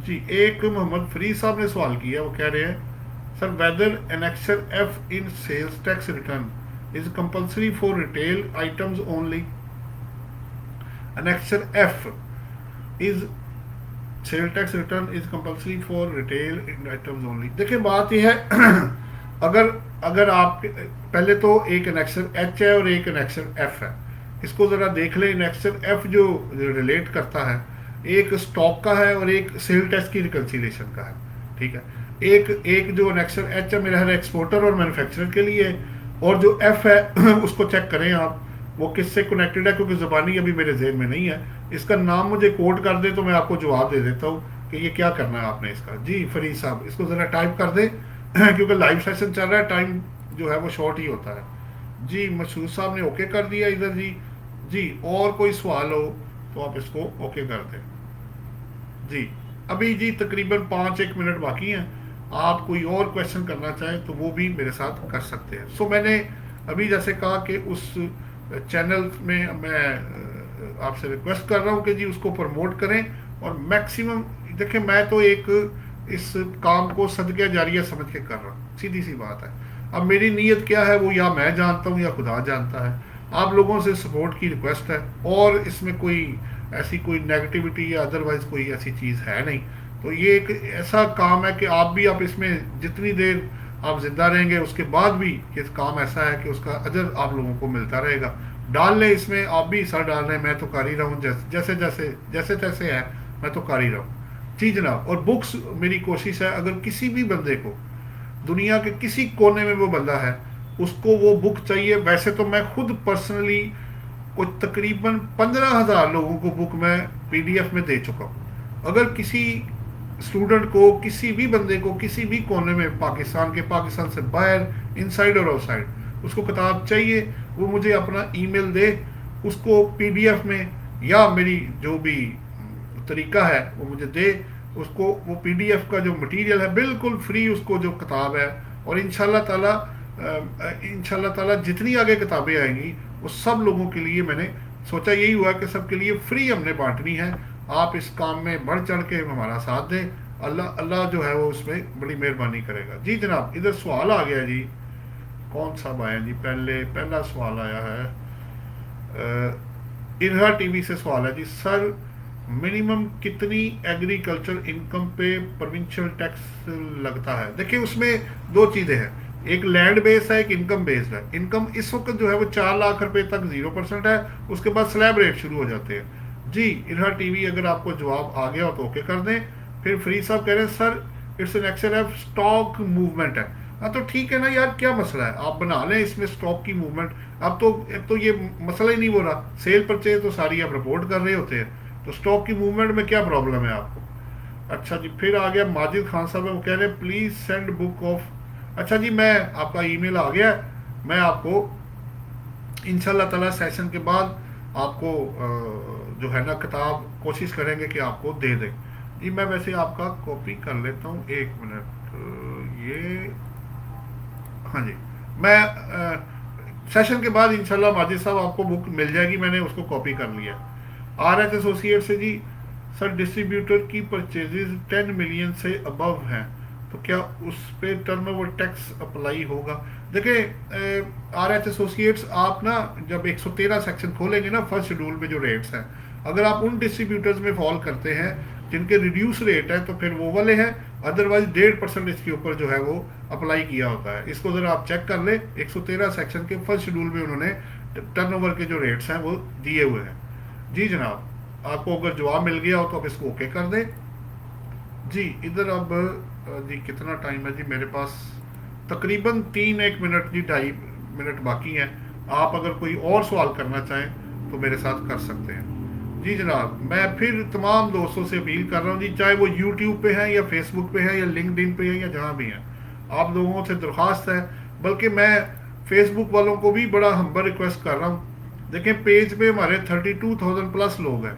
जी एक मोहम्मद फरीद साहब ने सवाल किया, वो कह रहे हैं sir whether annexure F in sales tax return is compulsory for retail items only. Annexure F is sale tax return is compulsory for retail items only. देखिए बात यह है अगर आप पहले तो एक एनेक्सर एच है और एक एनेक्सर एफ है, इसको ज़रा देख लें। एनेक्सर एफ जो रिलेट करता है एक स्टॉक का है और एक सेल टैक्स की रिकन्सिलेशन का है। ठीक है। एक जो एनेक्सर एच है मेरा है एक्सपोर्टर और मैन्युफैक्चरर के लिए, और जो एफ है उसको चेक करें आप वो किससे कनेक्टेड है, क्योंकि ज़बानी अभी मेरे जहन में नहीं है। इसका नाम मुझे कोट कर दे तो मैं आपको जवाब दे देता हूँ कि ये क्या करना है आपने इसका। जी फरीद साहब इसको ज़रा टाइप कर दें क्योंकि लाइव सेशन चल रहा है, टाइम जो है वो शॉर्ट ही होता है जी। मसूद साहब ने ओके कर दिया इधर जी। जी, और कोई सवाल हो तो आप इसको ओके कर दें। जी, अभी जी तकरीबन 5-1 मिनट बाकी हैं। आप कोई और क्वेश्चन करना चाहें तो वो भी मेरे साथ कर सकते हैं। सो मैंने अभी जैसे कहा कि उस चैनल में मैं आपसे रिक्वेस्ट कर रहा हूँ कि जी उसको प्रमोट करें और मैक्सिमम। देखिए, मैं तो एक इस काम को सदका जारिया समझ के कर रहा हूँ, सीधी सी बात है। अब मेरी नीयत क्या है वो या मैं जानता हूँ या खुदा जानता है। आप लोगों से सपोर्ट की रिक्वेस्ट है, और इसमें कोई ऐसी कोई नेगेटिविटी या अदरवाइज कोई ऐसी चीज़ है नहीं। तो ये एक ऐसा काम है कि आप इसमें जितनी देर आप जिंदा रहेंगे उसके बाद भी ये काम ऐसा है कि उसका अजर आप लोगों को मिलता रहेगा। डाल लें इसमें, आप भी हिस्सा डाल रहे हैं, मैं तो कर ही रहा हूँ, जैसे तैसे है, मैं तो कर ही रहा हूँ। जी जनाब। और बुक्स, मेरी कोशिश है अगर किसी भी बंदे को दुनिया के किसी कोने में वो बंदा है उसको वो बुक चाहिए, वैसे तो मैं खुद पर्सनली कोई तकरीबन 15,000 लोगों को बुक मैं पीडीएफ में दे चुका हूँ। अगर किसी स्टूडेंट को, किसी भी बंदे को किसी भी कोने में पाकिस्तान से बाहर, इनसाइड और आउटसाइड, उसको किताब चाहिए, वो मुझे अपना ईमेल दे, उसको पीडीएफ में या मेरी जो भी तरीका है वो मुझे दे, उसको वो पीडीएफ का जो मटेरियल है बिल्कुल फ्री, उसको जो किताब है, और इंशाल्लाह ताला जितनी आगे किताबें आएंगी वो सब लोगों के लिए, मैंने सोचा यही हुआ कि सबके लिए फ्री हमने बांटनी है। आप इस काम में बढ़ चढ़ के हमारा साथ दें, अल्लाह अल्लाह जो है वो उसमें बड़ी मेहरबानी करेगा। जी जनाब, इधर सवाल आ गया जी। कौन सा आया जी? पहला सवाल आया है इरहा टीवी से। सवाल है जी, सर मिनिमम कितनी एग्रीकल्चर इनकम पे प्रोविंशियल टैक्स लगता है? देखिए, उसमें दो चीज़ें हैं, एक लैंड बेस्ड है, एक इनकम बेस्ड है। इनकम इस वक्त जो है वो 4 लाख रुपए तक 0% है, उसके बाद स्लैब रेट शुरू हो जाते हैं। जी इरहा टीवी, अगर आपको जवाब आ गया हो तो ओके कर दें। फिर फ्री साहब कह रहे हैं sir it's an XLF stock movement है। हाँ तो ठीक है ना यार, क्या मसला है, आप बना लें इसमें स्टॉक की मूवमेंट। अब तो ये मसला ही नहीं हो रहा, सेल परचेज तो सारी आप रिपोर्ट कर रहे होते हैं, तो स्टॉक की मूवमेंट में क्या प्रॉब्लम है आपको? अच्छा जी, फिर आ गया माजिद खान साहब, वो कह रहे हैं प्लीज सेंड बुक ऑफ। अच्छा जी, मैं आपका ईमेल आ गया, मैं आपको इंशाल्लाह ताला सेशन के बाद आपको जो है ना किताब कोशिश करेंगे कि आपको दे दें। जी मैं वैसे आपका कॉपी कर लेता हूँ, 1 मिनट। ये हाँ जी, मैं सेशन के बाद इंशाल्लाह माजिद साहब आपको बुक मिल जाएगी, मैंने उसको कॉपी कर लिया। आर एच एसोसिएट से जी, सर डिस्ट्रीब्यूटर की परचेजेज 10 मिलियन से अबव हैं तो क्या उस पर टर्नओवर टैक्स अप्लाई होगा? देखिए आर एच एसोसिएट्स, आप ना जब 113 सेक्शन खोलेंगे ना फर्स्ट शेड्यूल में जो रेट्स हैं, अगर आप उन डिस्ट्रीब्यूटर्स में फॉल करते हैं जिनके रिड्यूस रेट है तो फिर वो वाले हैं, अदरवाइज 1.5% इसके ऊपर जो है वो अप्लाई किया होता है। इसको ज़रा आप चेक कर लें, 113 सेक्शन के फर्स्ट शेड्यूल में उन्होंने टर्नओवर के जो रेट्स हैं वो दिए हुए हैं। जी जनाब, आपको अगर जवाब मिल गया हो तो आप इसको ओके कर दें। जी इधर अब जी कितना टाइम है जी मेरे पास? तकरीबन 3-1 मिनट जी, 2.5 मिनट बाकी हैं। आप अगर कोई और सवाल करना चाहें तो मेरे साथ कर सकते हैं। जी जनाब, मैं फिर तमाम दोस्तों से अपील कर रहा हूँ जी, चाहे वो यूट्यूब पे हैं या फेसबुक पे हैं या लिंक्डइन पे हैं या जहाँ भी हैं, आप लोगों से दरख्वास्त है, बल्कि मैं फेसबुक वालों को भी बड़ा हम्बल रिक्वेस्ट कर रहा हूँ। देखें, पेज पे हमारे 32,000 प्लस लोग हैं,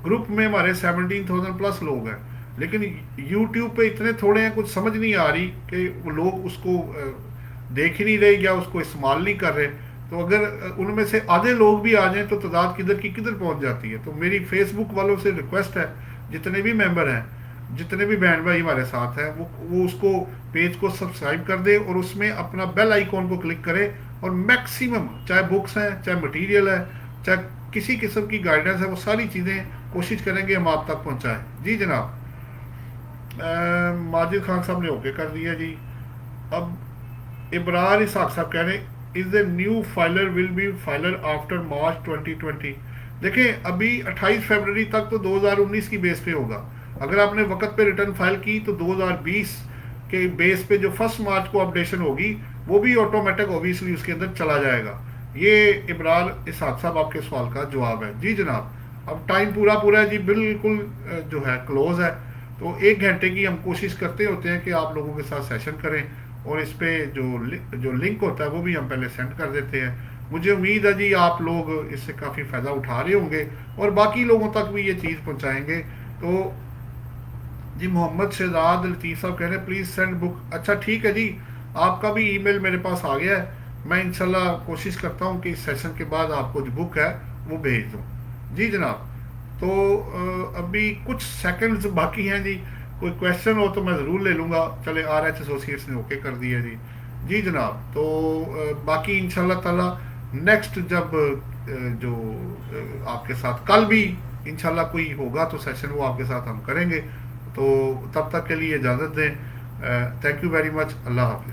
ग्रुप में हमारे 17,000 प्लस लोग हैं, लेकिन यूट्यूब पे इतने थोड़े हैं, कुछ समझ नहीं आ रही कि वो लोग उसको देख ही नहीं रहे या उसको इस्तेमाल नहीं कर रहे। तो अगर उनमें से आधे लोग भी आ जाएं तो तादाद किधर की किधर पहुंच जाती है। तो मेरी फेसबुक वालों से रिक्वेस्ट है, जितने भी मेंबर हैं, जितने भी बहन भाई हमारे साथ हैं, वो उसको पेज को सब्सक्राइब कर दे और उसमें अपना बेल आइकॉन को क्लिक करें, और मैक्सिमम चाहे बुक्स हैं, चाहे मटेरियल है, चाहे किसी किस्म की गाइडेंस है, वो सारी चीज़ें कोशिश करेंगे हम आप तक पहुँचाएँ। जी जनाब, माजिद खान साहब ने ओके कर दिया जी। अब इब्रार इसाक साहब कह रहे हैं is the new filer will be filer after March 2020। देखें, अभी 28 फरवरी तक तो 2019 की बेस पे होगा। अगर आपने वक्त पे रिटर्न फाइल की तो 2020 के बेस पे जो 1 मार्च को अपडेशन होगी वो भी ऑटोमेटिक ऑब्वियसली उसके अंदर चला जाएगा। ये इब्रार इसाक साहब आपके सवाल का जवाब है। जी जनाब, अब टाइम पूरा है जी, बिल्कुल जो है क्लोज है। तो 1 घंटे की हम कोशिश करते होते हैं कि आप लोगों के साथ सेशन करें, और इस पर जो लिंक होता है वो भी हम पहले सेंड कर देते हैं। मुझे उम्मीद है जी आप लोग इससे काफ़ी फ़ायदा उठा रहे होंगे और बाकी लोगों तक भी ये चीज़ पहुंचाएंगे। तो जी मोहम्मद शहजाद लतीफ़ साहब कह रहे हैं प्लीज़ सेंड बुक। अच्छा ठीक है जी, आपका भी ईमेल मेरे पास आ गया है। मैं इंशाल्लाह कोशिश करता हूँ कि इस सेशन के बाद आपको जो बुक है वो भेज दूँ। जी जनाब। तो अभी कुछ सेकंड्स बाकी हैं जी, कोई क्वेश्चन हो तो मैं ज़रूर ले लूँगा। चले RH एसोसिएट्स ने ओके कर दिया जी। जी जनाब। तो बाकी इंशाल्लाह ताला नेक्स्ट जब जो आपके साथ कल भी इंशाल्लाह कोई होगा तो सेशन वो आपके साथ हम करेंगे। तो तब तक के लिए इजाज़त दें। Thank you very much. Allah हाफिज़।